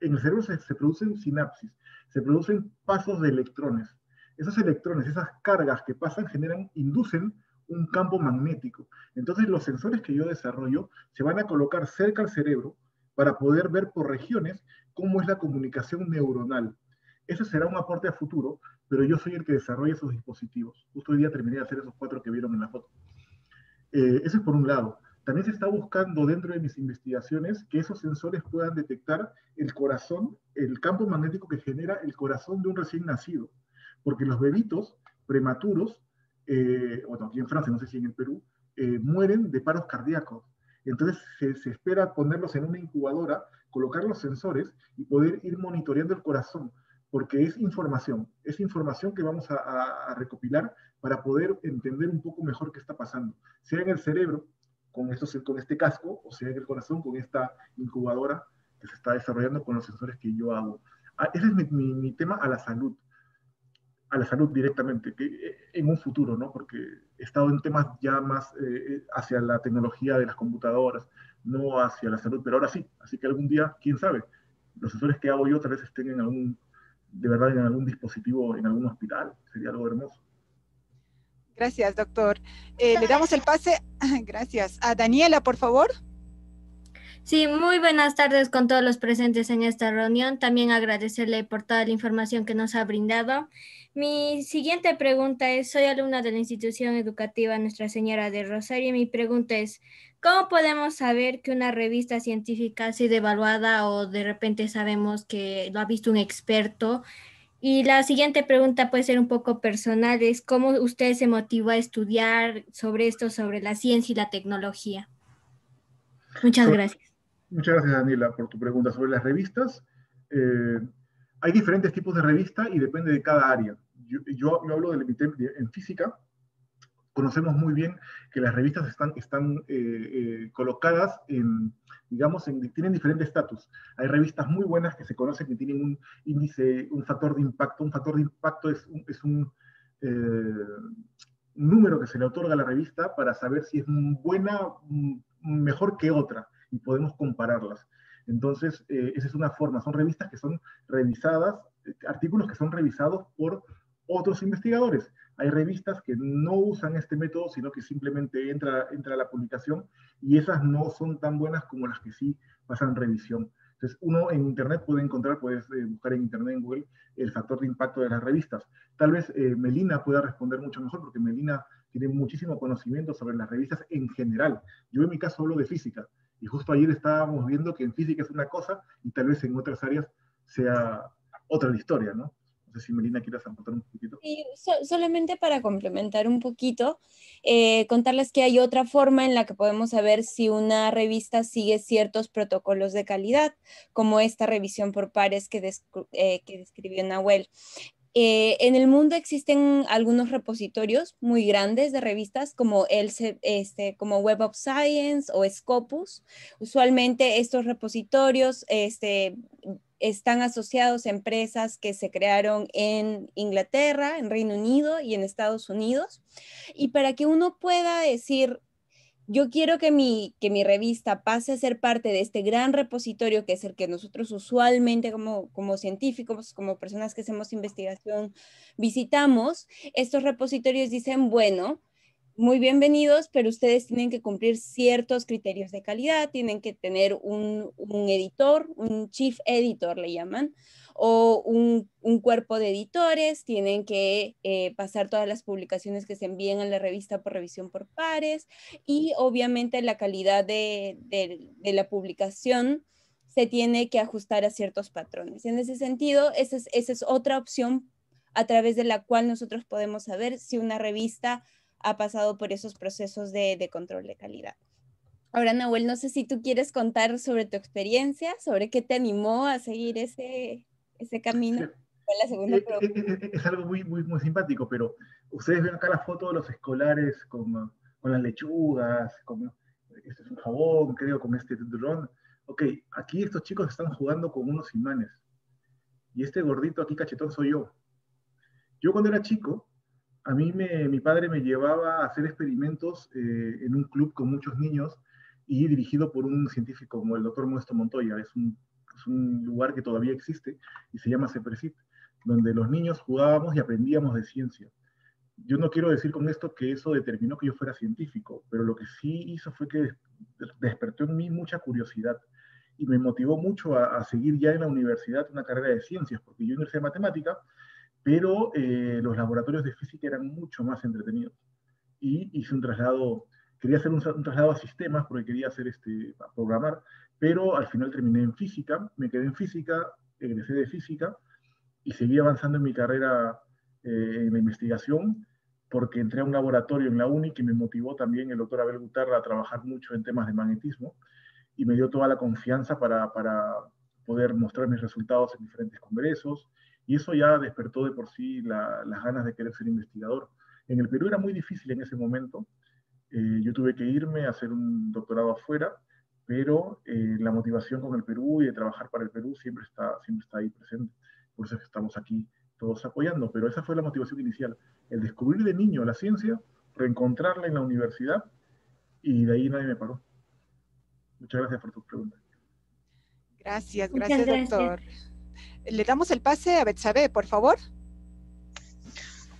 se producen sinapsis, se producen pasos de electrones. Esos electrones, esas cargas que pasan, inducen un campo magnético. Entonces los sensores que yo desarrollo se van a colocar cerca al cerebro para poder ver por regiones cómo es la comunicación neuronal. Ese será un aporte a futuro, pero yo soy el que desarrolla esos dispositivos. Justo hoy día terminé de hacer esos 4 que vieron en la foto. Eso es por un lado. También se está buscando dentro de mis investigaciones que esos sensores puedan detectar el corazón, el campo magnético que genera el corazón de un recién nacido. Porque los bebitos prematuros, bueno, aquí en Francia, no sé si en el Perú, mueren de paros cardíacos. Entonces se espera ponerlos en una incubadora, colocar los sensores y poder ir monitoreando el corazón, porque es información que vamos a recopilar para poder entender un poco mejor qué está pasando, sea en el cerebro, con este casco, o sea en el corazón, con esta incubadora que se está desarrollando con los sensores que yo hago. Ese es mi tema a la salud. a la salud directamente, que en un futuro, ¿no? Porque he estado en temas ya más hacia la tecnología de las computadoras, no hacia la salud, pero ahora sí, así que algún día, quién sabe, los sensores que hago yo tal vez estén en algún, de verdad, en algún dispositivo, en algún hospital, sería algo hermoso. Gracias, doctor. Le damos el pase, gracias, a Daniela, por favor. Sí, muy buenas tardes con todos los presentes en esta reunión. También agradecerle por toda la información que nos ha brindado. Mi siguiente pregunta es, soy alumna de la institución educativa Nuestra Señora de Rosario y mi pregunta es, ¿cómo podemos saber que una revista científica ha sido evaluada o de repente sabemos que lo ha visto un experto? Y la siguiente pregunta puede ser un poco personal, es ¿cómo usted se motivó a estudiar sobre esto, sobre la ciencia y la tecnología? Muchas gracias. Muchas gracias, Daniela, por tu pregunta sobre las revistas. Hay diferentes tipos de revista y depende de cada área. Yo hablo en física. Conocemos muy bien que las revistas están colocadas en, digamos, tienen diferente estatus. Hay revistas muy buenas que se conocen que tienen un índice, un factor de impacto. Un factor de impacto es un número que se le otorga a la revista para saber si es buena, mejor que otra, y podemos compararlas. Entonces, esa es una forma. Son revistas que son revisadas, artículos que son revisados por otros investigadores. Hay revistas que no usan este método, sino que simplemente entra a la publicación, y esas no son tan buenas como las que sí pasan revisión. Entonces, uno en Internet puede encontrar, puedes buscar en Internet, en Google, el factor de impacto de las revistas. Tal vez Melina pueda responder mucho mejor, porque Melina tiene muchísimo conocimiento sobre las revistas en general. Yo en mi caso hablo de física, y justo ayer estábamos viendo que en física es una cosa, y tal vez en otras áreas sea otra la historia, ¿no? No sé si Melina quieras aportar un poquitito. Sí, solamente para complementar un poquito, contarles que hay otra forma en la que podemos saber si una revista sigue ciertos protocolos de calidad, como esta revisión por pares que describió Nahuel. En el mundo existen algunos repositorios muy grandes de revistas como como Web of Science o Scopus. Usualmente estos repositorios están asociados a empresas que se crearon en Inglaterra, en Reino Unido y en Estados Unidos. Y para que uno pueda decir, yo quiero que mi revista pase a ser parte de este gran repositorio que es el que nosotros usualmente como científicos, como personas que hacemos investigación, visitamos, estos repositorios dicen, bueno, muy bienvenidos, pero ustedes tienen que cumplir ciertos criterios de calidad, tienen que tener un editor, un chief editor le llaman, o un cuerpo de editores, tienen que pasar todas las publicaciones que se envíen a la revista por revisión por pares, y obviamente la calidad de la publicación se tiene que ajustar a ciertos patrones. En ese sentido, esa es otra opción a través de la cual nosotros podemos saber si una revista ha pasado por esos procesos de control de calidad. Ahora, Nahuel, no sé si tú quieres contar sobre tu experiencia, sobre qué te animó a seguir ese camino. Sí. Fue la segunda pregunta. Es algo muy simpático, pero ustedes ven acá la foto de los escolares con las lechugas, este es un jabón, creo, con este dron. Ok, aquí estos chicos están jugando con unos imanes, y este gordito aquí cachetón soy yo. Yo cuando era chico, mi padre me llevaba a hacer experimentos en un club con muchos niños y dirigido por un científico como el doctor Modesto Montoya. Es un lugar que todavía existe y se llama CEPRESIT, donde los niños jugábamos y aprendíamos de ciencia. Yo no quiero decir con esto que eso determinó que yo fuera científico, pero lo que sí hizo fue que despertó en mí mucha curiosidad y me motivó mucho a seguir ya en la universidad una carrera de ciencias, porque yo ingresé en matemática, pero los laboratorios de física eran mucho más entretenidos. Y hice un traslado, quería hacer un traslado a sistemas porque quería hacer a programar, pero al final terminé en física, me quedé en física, egresé de física y seguí avanzando en mi carrera en la investigación, porque entré a un laboratorio en la UNI que me motivó también el doctor Abel Gutarra a trabajar mucho en temas de magnetismo y me dio toda la confianza para poder mostrar mis resultados en diferentes congresos, y eso ya despertó de por sí las ganas de querer ser investigador. En el Perú era muy difícil en ese momento, yo tuve que irme a hacer un doctorado afuera, pero la motivación con el Perú y de trabajar para el Perú siempre está ahí presente. Por eso es que estamos aquí todos apoyando, pero esa fue la motivación inicial, el descubrir de niño la ciencia, reencontrarla en la universidad, y de ahí nadie me paró. Muchas gracias por tus preguntas. Gracias, Muchas gracias, gracias. doctor. Le damos el pase a Betsabe, por favor.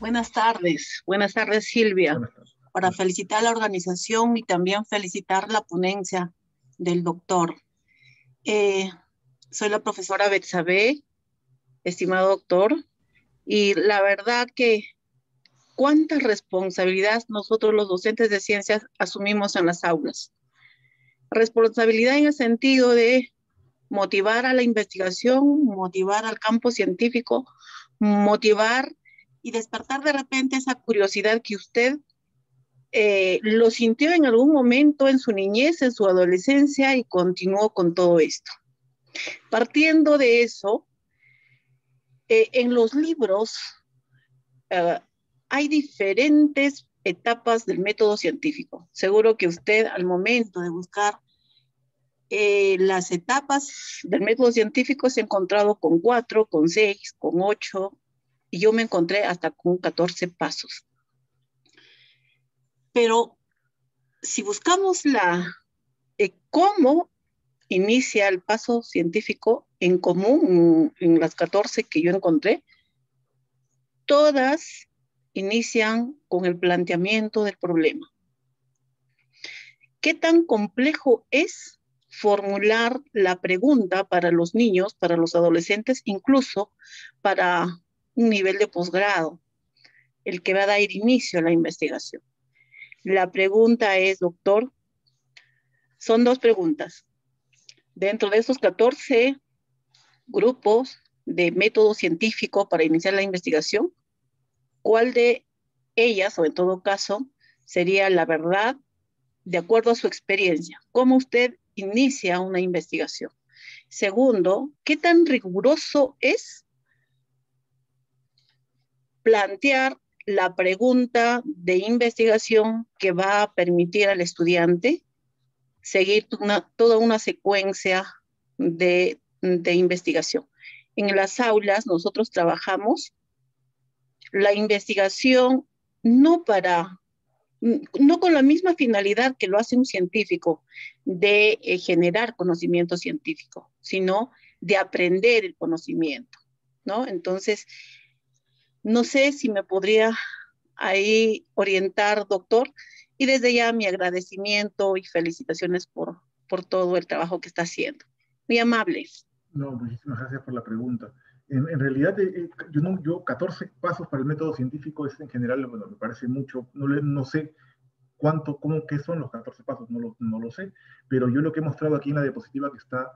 Buenas tardes Silvia. Buenas tardes. Para felicitar a la organización y también felicitar la ponencia del doctor. Soy la profesora Betsabe, estimado doctor, y la verdad que cuánta responsabilidad nosotros los docentes de ciencias asumimos en las aulas. Responsabilidad en el sentido de motivar a la investigación, motivar al campo científico, motivar y despertar de repente esa curiosidad que usted lo sintió en algún momento en su niñez, en su adolescencia y continuó con todo esto. Partiendo de eso, en los libros hay diferentes etapas del método científico. Seguro que usted al momento de buscar las etapas del método científico se ha encontrado con 4, con 6, con 8, y yo me encontré hasta con 14 pasos. Pero si buscamos cómo inicia el paso científico en común, en las 14 que yo encontré, todas inician con el planteamiento del problema. ¿Qué tan complejo es formular la pregunta para los niños, para los adolescentes, incluso para un nivel de posgrado, el que va a dar inicio a la investigación? La pregunta es, doctor, son 2 preguntas. Dentro de esos 14 grupos de método científico para iniciar la investigación, ¿cuál de ellas, o en todo caso, sería la verdad de acuerdo a su experiencia? ¿Cómo usted inicia una investigación? Segundo, ¿qué tan riguroso es plantear la pregunta de investigación que va a permitir al estudiante seguir toda una secuencia de investigación? En las aulas nosotros trabajamos la investigación no con la misma finalidad que lo hace un científico de generar conocimiento científico, sino de aprender el conocimiento, ¿no? Entonces, no sé si me podría ahí orientar, doctor, y desde ya mi agradecimiento y felicitaciones por todo el trabajo que está haciendo. Muy amables. No, muchísimas gracias por la pregunta. En realidad, yo 14 pasos para el método científico es en general, bueno, me parece mucho, no sé qué son los 14 pasos, no lo sé, pero yo lo que he mostrado aquí en la diapositiva que está,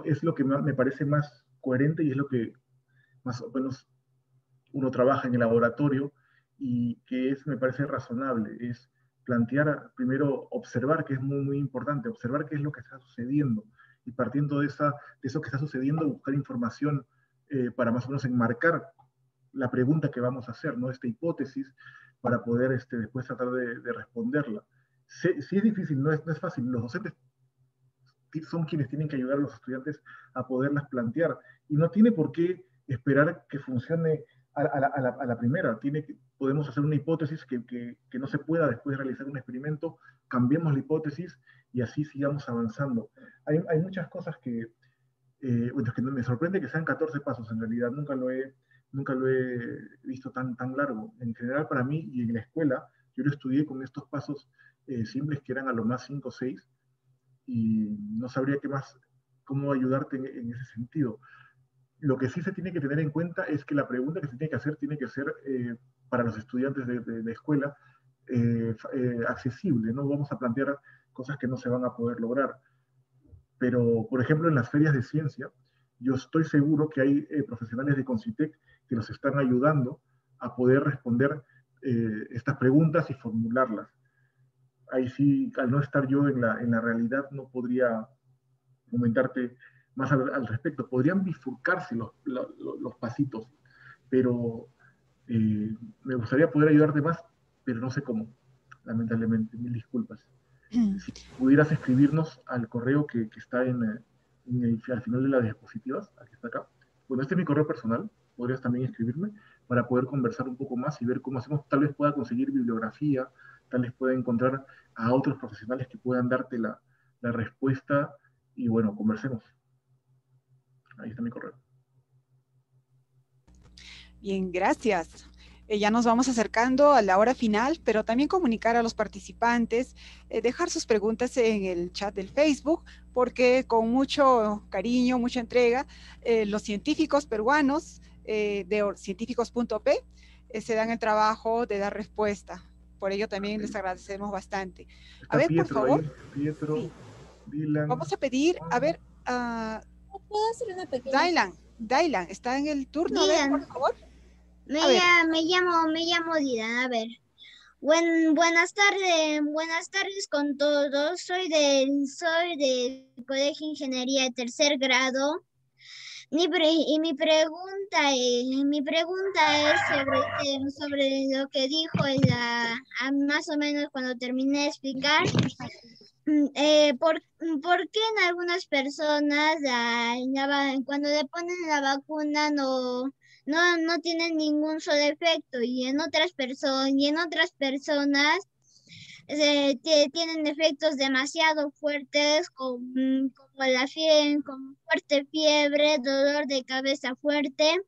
es lo que me parece más coherente y es lo que más o menos uno trabaja en el laboratorio y que me parece razonable, es plantear, primero observar, que es muy, muy importante, observar qué es lo que está sucediendo y partiendo de eso que está sucediendo, buscar información para más o menos enmarcar la pregunta que vamos a hacer, ¿no? Esta hipótesis, para poder después tratar de responderla. Sí es difícil, no es fácil. Los docentes son quienes tienen que ayudar a los estudiantes a poderlas plantear. Y no tiene por qué esperar que funcione a la primera. Podemos hacer una hipótesis que no se pueda después realizar un experimento, cambiemos la hipótesis y así sigamos avanzando. Hay muchas cosas que me sorprende que sean 14 pasos, en realidad nunca lo he visto tan largo. En general para mí y en la escuela, yo lo estudié con estos pasos simples que eran a lo más 5 o 6 y no sabría cómo ayudarte en ese sentido. Lo que sí se tiene que tener en cuenta es que la pregunta que se tiene que hacer para los estudiantes de escuela accesible, no vamos a plantear cosas que no se van a poder lograr. Pero, por ejemplo, en las ferias de ciencia, yo estoy seguro que hay profesionales de Concitec que nos están ayudando a poder responder estas preguntas y formularlas. Ahí sí, al no estar yo en la realidad, no podría comentarte más al respecto. Podrían bifurcarse los pasitos, pero me gustaría poder ayudarte más, pero no sé cómo, lamentablemente. Mil disculpas. Si pudieras escribirnos al correo que está al final de las diapositivas, aquí está acá. Bueno, este es mi correo personal, podrías también escribirme, para poder conversar un poco más y ver cómo hacemos. Tal vez pueda conseguir bibliografía, tal vez pueda encontrar a otros profesionales que puedan darte la respuesta y bueno, conversemos. Ahí está mi correo. Bien, gracias. Ya nos vamos acercando a la hora final, pero también comunicar a los participantes, dejar sus preguntas en el chat del Facebook, porque con mucho cariño, mucha entrega, los científicos peruanos de científicos.p se dan el trabajo de dar respuesta. Por ello también les agradecemos bastante. Está A ver, Pietro, por favor. ahí, Pietro, Sí. Dylan. Vamos a pedir, a ver, ¿Puedo hacer una pequeña? Dylan, ¿está en el turno? A ver, por favor. Me llamo Dylan, a ver. Buenas tardes con todos. Soy del Colegio de Ingeniería de tercer grado. Mi pregunta es sobre lo que dijo más o menos cuando terminé de explicar. ¿Por qué en algunas personas cuando le ponen la vacuna no tienen ningún solo efecto y en otras personas tienen efectos demasiado fuertes como la fiebre, como fuerte fiebre, dolor de cabeza fuerte,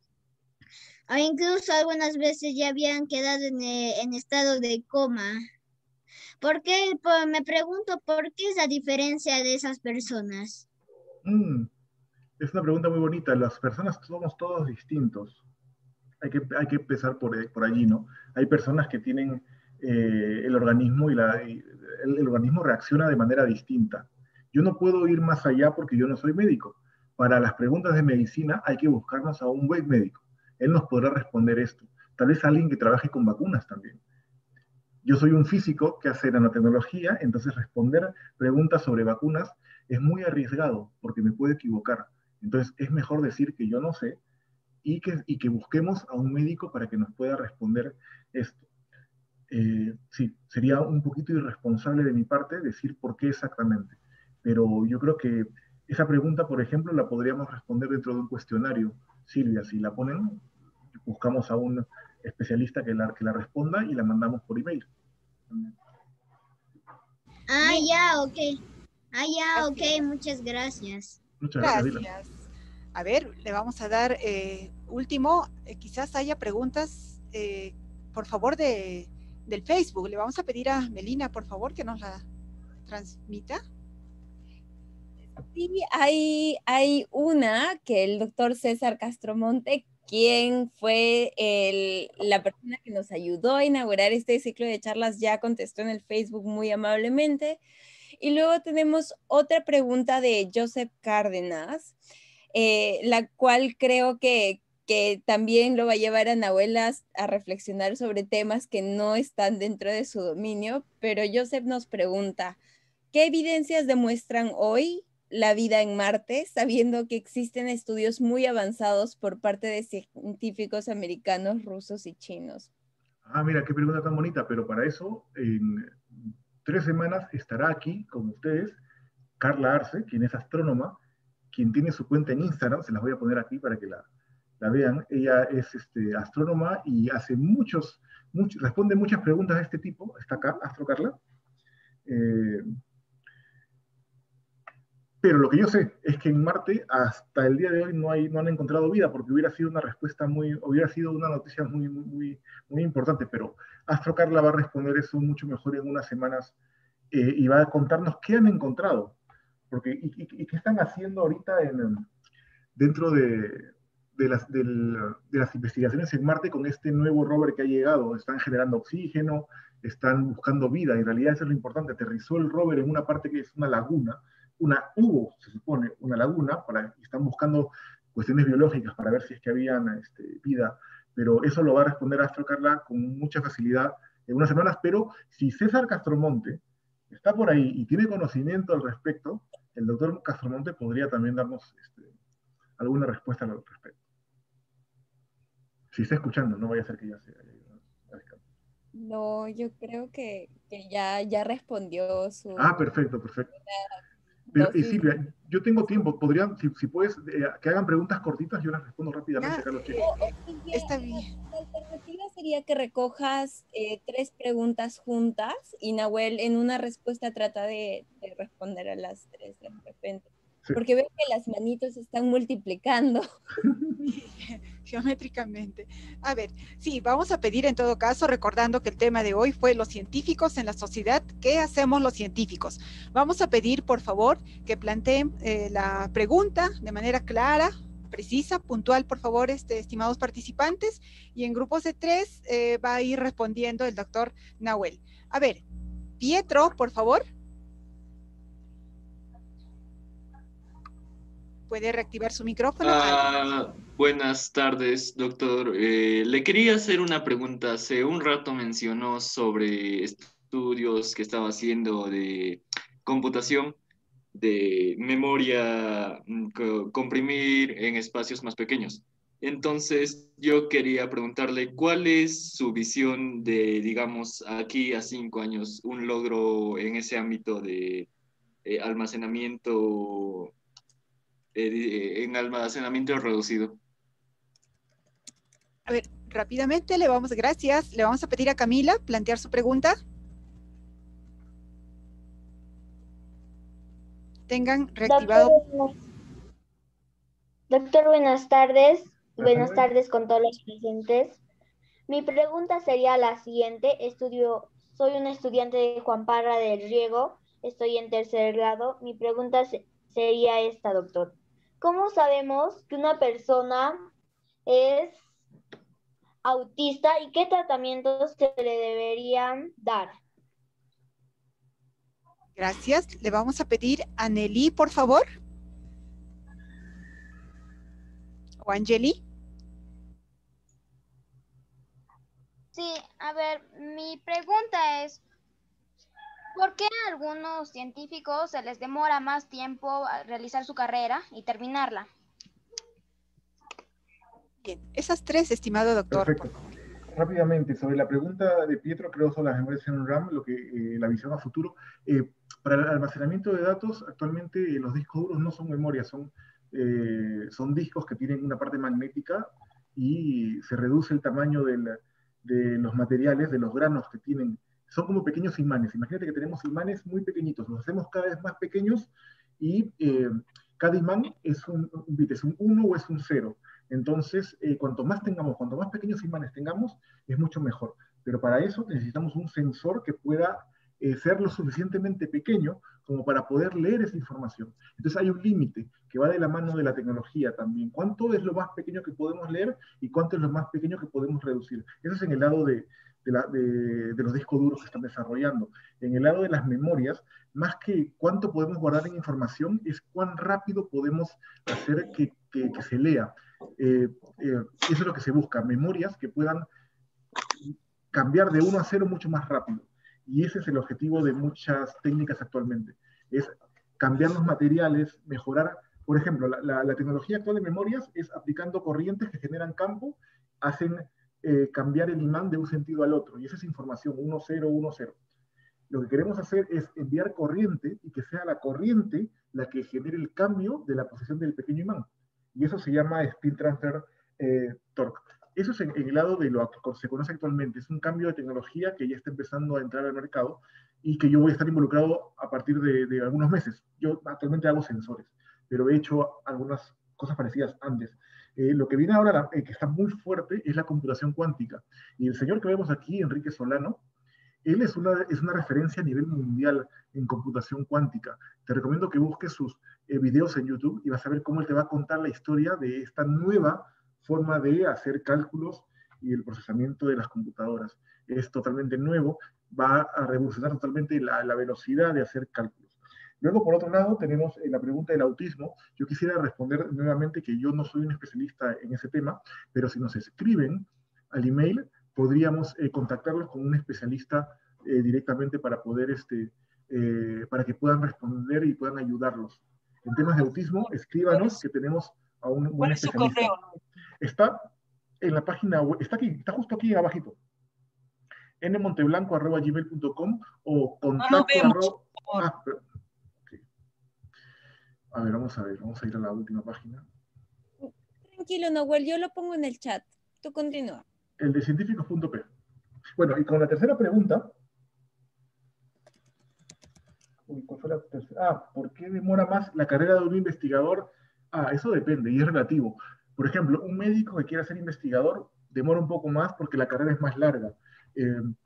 o incluso algunas veces ya habían quedado en estado de coma? Me pregunto por qué es la diferencia de esas personas. Es una pregunta muy bonita. Las personas somos todos distintos. Hay que empezar por allí, ¿no? Hay personas que tienen el organismo el organismo reacciona de manera distinta. Yo no puedo ir más allá porque yo no soy médico. Para las preguntas de medicina hay que buscarnos a un buen médico. Él nos podrá responder esto. Tal vez alguien que trabaje con vacunas también. Yo soy un físico que hace nanotecnología, entonces responder preguntas sobre vacunas es muy arriesgado porque me puedo equivocar. Entonces es mejor decir que yo no sé y que busquemos a un médico para que nos pueda responder esto. Sí, sería un poquito irresponsable de mi parte decir por qué exactamente, pero yo creo que esa pregunta, por ejemplo, la podríamos responder dentro de un cuestionario. Silvia, si la ponen, buscamos a un especialista que la responda y la mandamos por email. Ok, muchas gracias. Muchas gracias, Dylan. A ver, le vamos a dar último, quizás haya preguntas, por favor, del Facebook. Le vamos a pedir a Melina, por favor, que nos la transmita. Sí, hay una que el doctor César Castromonte, quien fue la persona que nos ayudó a inaugurar este ciclo de charlas, ya contestó en el Facebook muy amablemente. Y luego tenemos otra pregunta de Joseph Cárdenas, la cual creo que también lo va a llevar a Nahuel a reflexionar sobre temas que no están dentro de su dominio, pero Joseph nos pregunta, ¿qué evidencias demuestran hoy la vida en Marte, sabiendo que existen estudios muy avanzados por parte de científicos americanos, rusos y chinos? Mira, qué pregunta tan bonita, pero para eso, en 3 semanas estará aquí con ustedes Carla Arce, quien es astrónoma, quien tiene su cuenta en Instagram, se las voy a poner aquí para que la vean. Ella es astrónoma y hace responde muchas preguntas de este tipo. Está acá, Astro Carla. Pero lo que yo sé es que en Marte hasta el día de hoy no han encontrado vida, porque hubiera sido una noticia muy importante, pero Astro Carla va a responder eso mucho mejor en unas semanas y va a contarnos qué han encontrado, y qué están haciendo ahorita dentro de las investigaciones en Marte con este nuevo rover que ha llegado. Están generando oxígeno, están buscando vida, y en realidad eso es lo importante. Aterrizó el rover en una parte que es una laguna, se supone, una laguna, y están buscando cuestiones biológicas para ver si es que habían vida, pero eso lo va a responder Astro Carla con mucha facilidad en unas semanas. Pero si César Castromonte está por ahí y tiene conocimiento al respecto, el doctor Castromonte podría también darnos alguna respuesta al respecto. Si está escuchando, no vaya a ser que ya se haya ido. No, yo creo que ya respondió su... Perfecto. Pero, Silvia, yo tengo tiempo. Podrían, si puedes, que hagan preguntas cortitas, yo las respondo rápidamente acá a los chicos. Está bien. sería que recojas 3 preguntas juntas y Nahuel en una respuesta trata de responder a las 3 de repente. Sí. Porque veo que las manitos se están multiplicando. Geométricamente. A ver, sí, vamos a pedir en todo caso, recordando que el tema de hoy fue los científicos en la sociedad. ¿Qué hacemos los científicos? Vamos a pedir, por favor, que planteen la pregunta de manera clara, precisa, puntual, por favor, estimados participantes, y en grupos de 3 va a ir respondiendo el doctor Nahuel. A ver, Pietro, por favor. ¿Puede reactivar su micrófono? Buenas tardes, doctor. Le quería hacer una pregunta. Hace un rato mencionó sobre estudios que estaba haciendo de computación, de memoria, comprimir en espacios más pequeños. Entonces, yo quería preguntarle, ¿cuál es su visión de, digamos, aquí a 5 años, un logro en ese ámbito de almacenamiento, en almacenamiento reducido? A ver, rápidamente gracias, le vamos a pedir a Camila plantear su pregunta. Tengan reactivado. Doctor, buenas tardes. Buenas tardes con todos los presentes. Mi pregunta sería la siguiente. Soy una estudiante de Juan Parra del Riego. Estoy en 3er grado. Mi pregunta sería esta, doctor. ¿Cómo sabemos que una persona es autista y qué tratamientos se le deberían dar? Gracias. Le vamos a pedir a Nelly, por favor. O Angeli. Sí, a ver, mi pregunta es, ¿por qué a algunos científicos se les demora más tiempo a realizar su carrera y terminarla? Bien, esas 3, estimado doctor. Perfecto. Rápidamente, sobre la pregunta de Pietro, creo sobre las memorias en RAM, la visión a futuro. Para el almacenamiento de datos, actualmente los discos duros no son memorias, son discos que tienen una parte magnética y se reduce el tamaño de los materiales, de los granos que tienen. Son como pequeños imanes. Imagínate que tenemos imanes muy pequeñitos, los hacemos cada vez más pequeños y cada imán es un bit, es un 1 o es un 0. Entonces, cuanto más pequeños imanes tengamos, es mucho mejor. Pero para eso necesitamos un sensor que pueda ser lo suficientemente pequeño como para poder leer esa información. Entonces hay un límite que va de la mano de la tecnología también. ¿Cuánto es lo más pequeño que podemos leer y cuánto es lo más pequeño que podemos reducir? Eso es en el lado de los discos duros que están desarrollando. En el lado de las memorias, más que cuánto podemos guardar en información, es cuán rápido podemos hacer que se lea. Eso es lo que se busca, memorias que puedan cambiar de 1 a 0 mucho más rápido. Y ese es el objetivo de muchas técnicas actualmente. Es cambiar los materiales, mejorar. Por ejemplo, la tecnología actual de memorias es aplicando corrientes que generan campo, hacen cambiar el imán de un sentido al otro. Y esa es información 1, 0, 1, 0. Lo que queremos hacer es enviar corriente y que sea la corriente la que genere el cambio de la posición del pequeño imán. Y eso se llama Spin Transfer Torque. Eso es en el lado de lo que se conoce actualmente. Es un cambio de tecnología que ya está empezando a entrar al mercado y que yo voy a estar involucrado a partir de algunos meses. Yo actualmente hago sensores, pero he hecho algunas cosas parecidas antes. Lo que viene ahora, que está muy fuerte, es la computación cuántica. Y el señor que vemos aquí, Enrique Solano, él es una referencia a nivel mundial en computación cuántica. Te recomiendo que busques sus videos en YouTube y vas a ver cómo él te va a contar la historia de esta nueva forma de hacer cálculos y el procesamiento de las computadoras. Es totalmente nuevo, va a revolucionar totalmente la velocidad de hacer cálculos. Luego, por otro lado, tenemos la pregunta del autismo. Yo quisiera responder nuevamente que yo no soy un especialista en ese tema, pero si nos escriben al email, podríamos contactarlos con un especialista directamente para poder, para que puedan responder y puedan ayudarlos. En temas de autismo, escríbanos que tenemos a un buen especialista. Está en la página web, está aquí, está justo aquí abajito. nmonteblanco@gmail.com o contacto A ver, vamos a ir a la última página. Tranquilo, Nahuel, yo lo pongo en el chat. Tú continúa. El de científicos.p. Bueno, y con la tercera pregunta. Uy, ¿cuál fue la tercera? ¿Por qué demora más la carrera de un investigador? Eso depende y es relativo. Por ejemplo, un médico que quiera ser investigador demora un poco más porque la carrera es más larga. En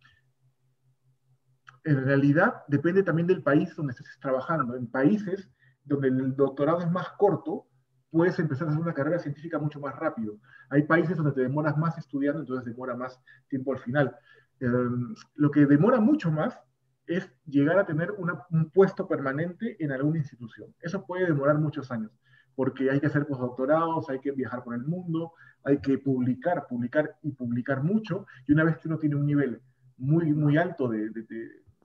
realidad, depende también del país donde estés trabajando. En países donde el doctorado es más corto, puedes empezar a hacer una carrera científica mucho más rápido. Hay países donde te demoras más estudiando, entonces demora más tiempo al final. Lo que demora mucho más es llegar a tener un puesto permanente en alguna institución. Eso puede demorar muchos años, porque hay que hacer postdoctorados, hay que viajar por el mundo, hay que publicar y publicar mucho, y una vez que uno tiene un nivel muy, muy alto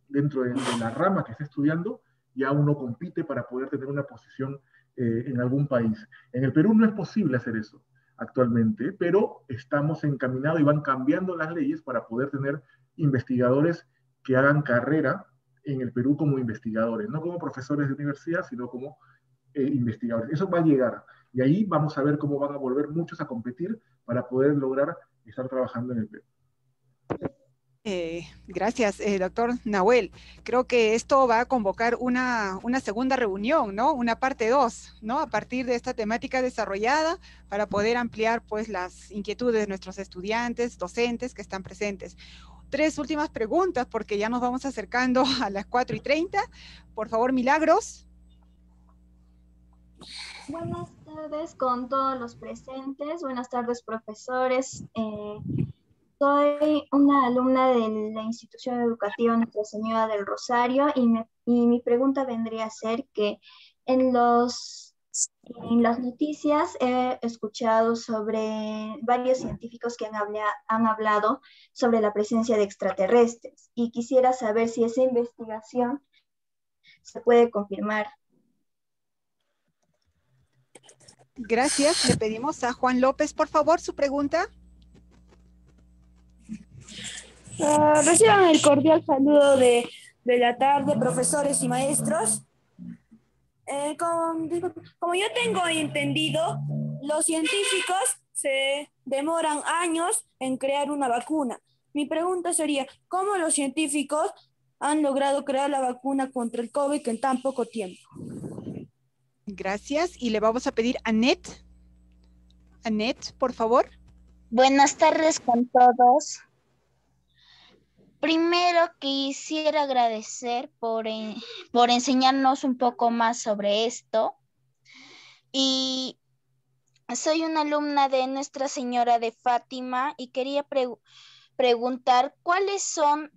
dentro de la rama que está estudiando, ya uno compite para poder tener una posición en algún país. En el Perú no es posible hacer eso actualmente, pero estamos encaminados y van cambiando las leyes para poder tener investigadores que hagan carrera en el Perú como investigadores, no como profesores de universidad, sino como investigadores. Eso va a llegar, y ahí vamos a ver cómo van a volver muchos a competir para poder lograr estar trabajando en el Perú. Gracias, doctor Nahuel. Creo que esto va a convocar una segunda reunión, ¿no? Una parte 2, ¿no? A partir de esta temática desarrollada para poder ampliar, pues, las inquietudes de nuestros estudiantes, docentes que están presentes. 3 últimas preguntas, porque ya nos vamos acercando a las 4:30. Por favor, Milagros. Buenas tardes con todos los presentes. Buenas tardes, profesores. Soy una alumna de la institución educativa Nuestra Señora del Rosario y mi pregunta vendría a ser que en las noticias he escuchado sobre varios científicos que han hablado sobre la presencia de extraterrestres y quisiera saber si esa investigación se puede confirmar. Gracias. Le pedimos a Juan López, por favor, su pregunta. Reciban el cordial saludo de la tarde, profesores y maestros. Como yo tengo entendido, los científicos se demoran años en crear una vacuna. Mi pregunta sería, ¿cómo los científicos han logrado crear la vacuna contra el COVID en tan poco tiempo? Gracias. Y le vamos a pedir a Annette. Annette, por favor. Buenas tardes con todos. Primero quisiera agradecer por enseñarnos un poco más sobre esto. Y soy una alumna de Nuestra Señora de Fátima y quería preguntar cuáles son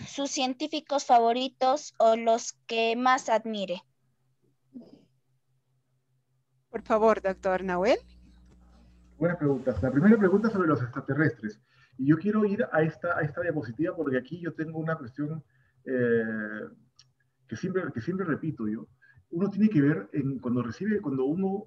sus científicos favoritos o los que más admire. Por favor, doctor Nahuel. Buenas preguntas. La primera pregunta sobre los extraterrestres. Y yo quiero ir a esta diapositiva porque aquí yo tengo una cuestión que siempre repito yo. Uno tiene que ver, cuando uno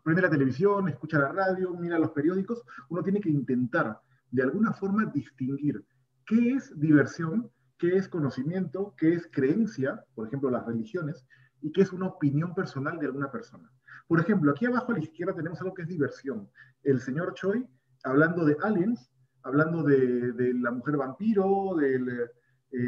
prende la televisión, escucha la radio, mira los periódicos, uno tiene que intentar de alguna forma distinguir qué es diversión, qué es conocimiento, qué es creencia, por ejemplo las religiones, y qué es una opinión personal de alguna persona. Por ejemplo, aquí abajo a la izquierda tenemos algo que es diversión. El señor Choi hablando de aliens, hablando de la mujer vampiro,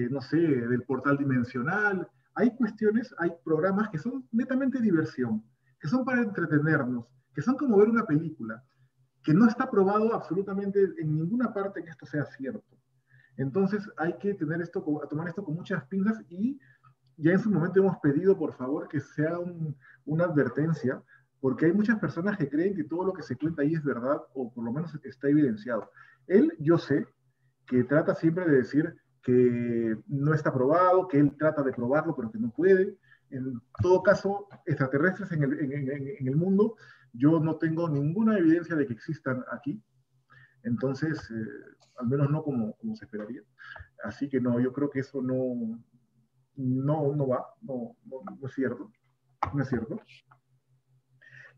no sé, del portal dimensional. Hay cuestiones, hay programas que son netamente diversión, que son para entretenernos, que son como ver una película, que no está probado absolutamente en ninguna parte que esto sea cierto. Entonces hay que tomar esto con muchas pinzas y ya en su momento hemos pedido, por favor, que sea una advertencia, porque hay muchas personas que creen que todo lo que se cuenta ahí es verdad, o por lo menos está evidenciado. Él, yo sé, que trata siempre de decir que no está probado, que él trata de probarlo, pero que no puede. En todo caso, extraterrestres en el mundo, yo no tengo ninguna evidencia de que existan aquí. Entonces, al menos no como se esperaría. Así que no, yo creo que eso no va, no es cierto. No es cierto.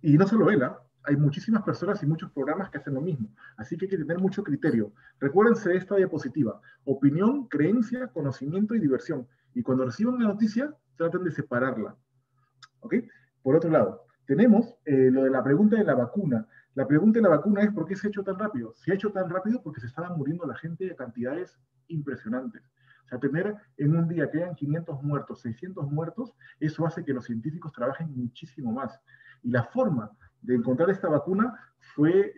Y no solo él, hay muchísimas personas y muchos programas que hacen lo mismo. Así que hay que tener mucho criterio. Recuérdense de esta diapositiva. Opinión, creencia, conocimiento y diversión. Y cuando reciban la noticia, traten de separarla. ¿Ok? Por otro lado, tenemos lo de la pregunta de la vacuna. La pregunta de la vacuna es ¿por qué se ha hecho tan rápido? Se ha hecho tan rápido porque se estaba muriendo la gente a cantidades impresionantes. O sea, tener en un día que hayan 500 muertos, 600 muertos, eso hace que los científicos trabajen muchísimo más. Y la forma de encontrar esta vacuna fue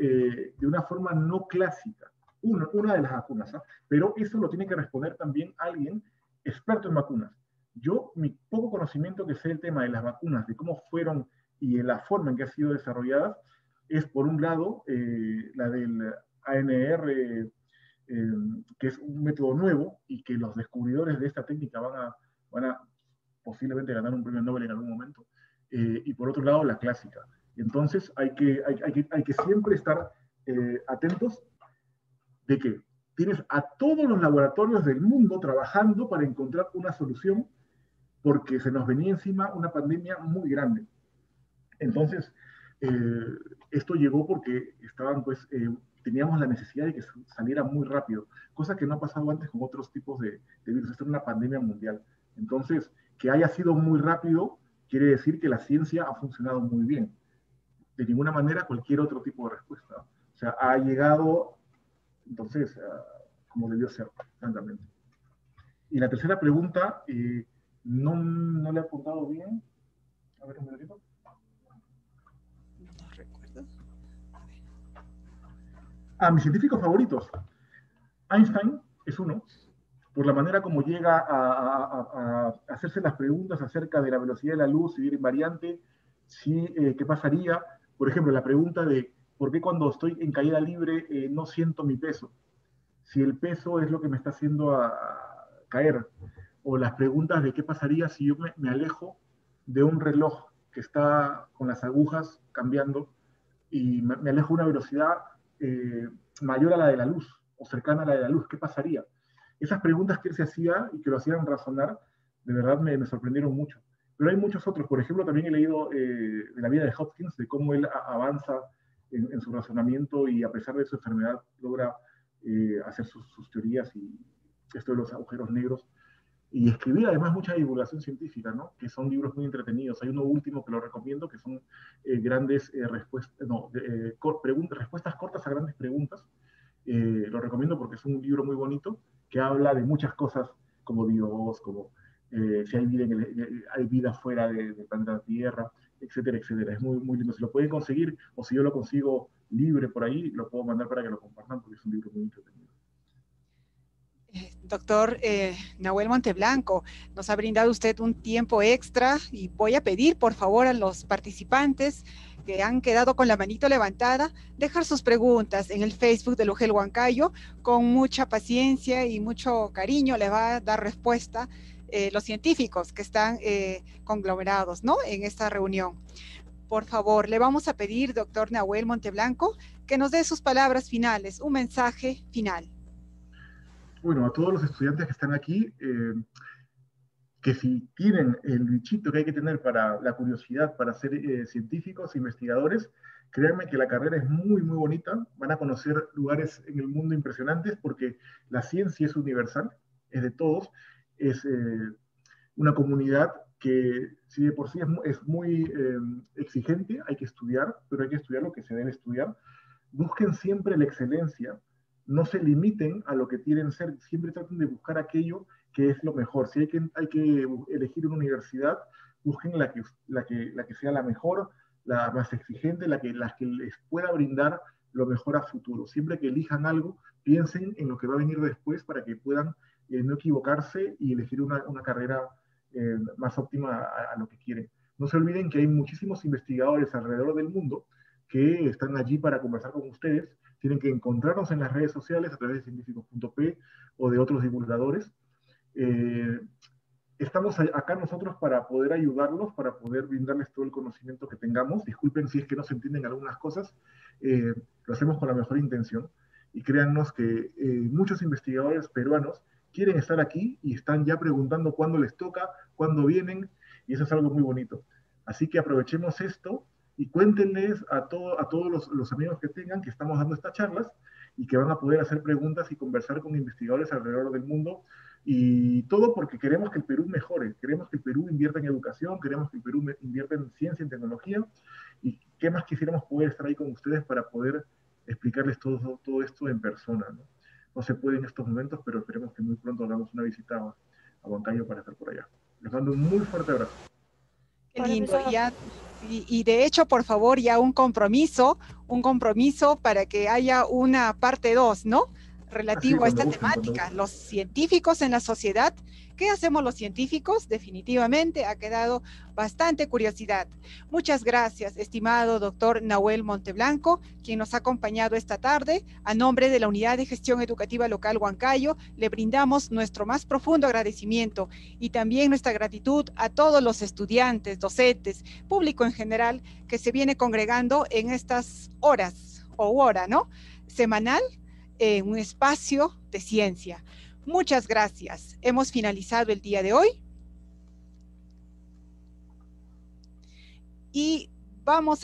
de una forma no clásica. Una de las vacunas, ¿eh? Pero eso lo tiene que responder también alguien experto en vacunas. Yo, mi poco conocimiento que sé del tema de las vacunas, de cómo fueron y de la forma en que han sido desarrolladas, es por un lado la del ANR, que es un método nuevo y que los descubridores de esta técnica van a posiblemente ganar un premio Nobel en algún momento, y por otro lado la clásica. Entonces hay que siempre estar atentos de que tienes a todos los laboratorios del mundo trabajando para encontrar una solución, porque se nos venía encima una pandemia muy grande. Entonces, esto llegó porque teníamos la necesidad de que saliera muy rápido, cosa que no ha pasado antes con otros tipos de virus. Esto es una pandemia mundial. Entonces, que haya sido muy rápido quiere decir que la ciencia ha funcionado muy bien. De ninguna manera cualquier otro tipo de respuesta. O sea, ha llegado, entonces, como debió ser, francamente. Y la tercera pregunta, no le he apuntado bien. A ver, un minutito. No recuerdo. Mis científicos favoritos. Einstein es uno, por la manera como llega a hacerse las preguntas acerca de la velocidad de la luz, si era invariante, qué pasaría. Por ejemplo, la pregunta de por qué cuando estoy en caída libre no siento mi peso, si el peso es lo que me está haciendo caer. O las preguntas de qué pasaría si yo me alejo de un reloj que está con las agujas cambiando y me alejo a una velocidad mayor a la de la luz o cercana a la de la luz, ¿qué pasaría? Esas preguntas que él se hacía y que lo hacían razonar, de verdad me sorprendieron mucho. Pero hay muchos otros. Por ejemplo, también he leído de la vida de Hopkins, de cómo él avanza en su razonamiento y a pesar de su enfermedad logra hacer sus teorías y esto de los agujeros negros. Y escribir además mucha divulgación científica, ¿no? Que son libros muy entretenidos. Hay uno último que lo recomiendo, que son grandes respuestas cortas a grandes preguntas. Lo recomiendo porque es un libro muy bonito que habla de muchas cosas como Dios, como si hay vida fuera del planeta Tierra, etcétera, etcétera. Es muy, muy lindo. Si lo pueden conseguir o si yo lo consigo libre por ahí, lo puedo mandar para que lo compartan porque es un libro muy entretenido. Doctor Nahuel Monteblanco, nos ha brindado usted un tiempo extra y voy a pedir por favor a los participantes que han quedado con la manito levantada, dejar sus preguntas en el Facebook de Lugel Huancayo. Con mucha paciencia y mucho cariño le va a dar respuesta los científicos que están conglomerados, ¿no?, en esta reunión. Por favor, le vamos a pedir, doctor Nahuel Monteblanco, que nos dé sus palabras finales, un mensaje final. Bueno, a todos los estudiantes que están aquí, que si tienen el bichito que hay que tener para la curiosidad para ser científicos, investigadores, créanme que la carrera es muy, muy bonita. Van a conocer lugares en el mundo impresionantes porque la ciencia es universal, es de todos. Es una comunidad que, si de por sí es muy exigente, hay que estudiar, pero hay que estudiar lo que se debe estudiar. Busquen siempre la excelencia. No se limiten a lo que quieren ser, siempre traten de buscar aquello que es lo mejor. Si hay que elegir una universidad, busquen la que sea la mejor, la más exigente, la que les pueda brindar lo mejor a futuro. Siempre que elijan algo, piensen en lo que va a venir después para que puedan no equivocarse y elegir una carrera más óptima a lo que quieren. No se olviden que hay muchísimos investigadores alrededor del mundo que están allí para conversar con ustedes. Tienen que encontrarnos en las redes sociales a través de científicos.p o de otros divulgadores. Estamos acá nosotros para poder ayudarlos, para poder brindarles todo el conocimiento que tengamos. Disculpen si es que no se entienden algunas cosas, lo hacemos con la mejor intención. Y créannos que muchos investigadores peruanos quieren estar aquí y están ya preguntando cuándo les toca, cuándo vienen, y eso es algo muy bonito. Así que aprovechemos esto y cuéntenles a todos los amigos que tengan que estamos dando estas charlas y que van a poder hacer preguntas y conversar con investigadores alrededor del mundo Y todo porque queremos que el Perú mejore, queremos que el Perú invierta en educación, queremos que el Perú invierta en ciencia, en tecnología, y qué más quisiéramos poder estar ahí con ustedes para poder explicarles todo esto en persona, ¿no? No se puede en estos momentos, pero esperemos que muy pronto hagamos una visita a Huancayo para estar por allá. Les mando un muy fuerte abrazo. Qué lindo, y de hecho, por favor, ya un compromiso para que haya una parte 2, ¿no? Relativo a esta temática, los científicos en la sociedad. ¿Qué hacemos los científicos? Definitivamente ha quedado bastante curiosidad. Muchas gracias, estimado doctor Nahuel Monteblanco, quien nos ha acompañado esta tarde. A nombre de la Unidad de Gestión Educativa Local Huancayo, le brindamos nuestro más profundo agradecimiento y también nuestra gratitud a todos los estudiantes, docentes, público en general, que se viene congregando en estas horas o hora, ¿no? Semanal, en un espacio de ciencia. Muchas gracias. Hemos finalizado el día de hoy. Y vamos a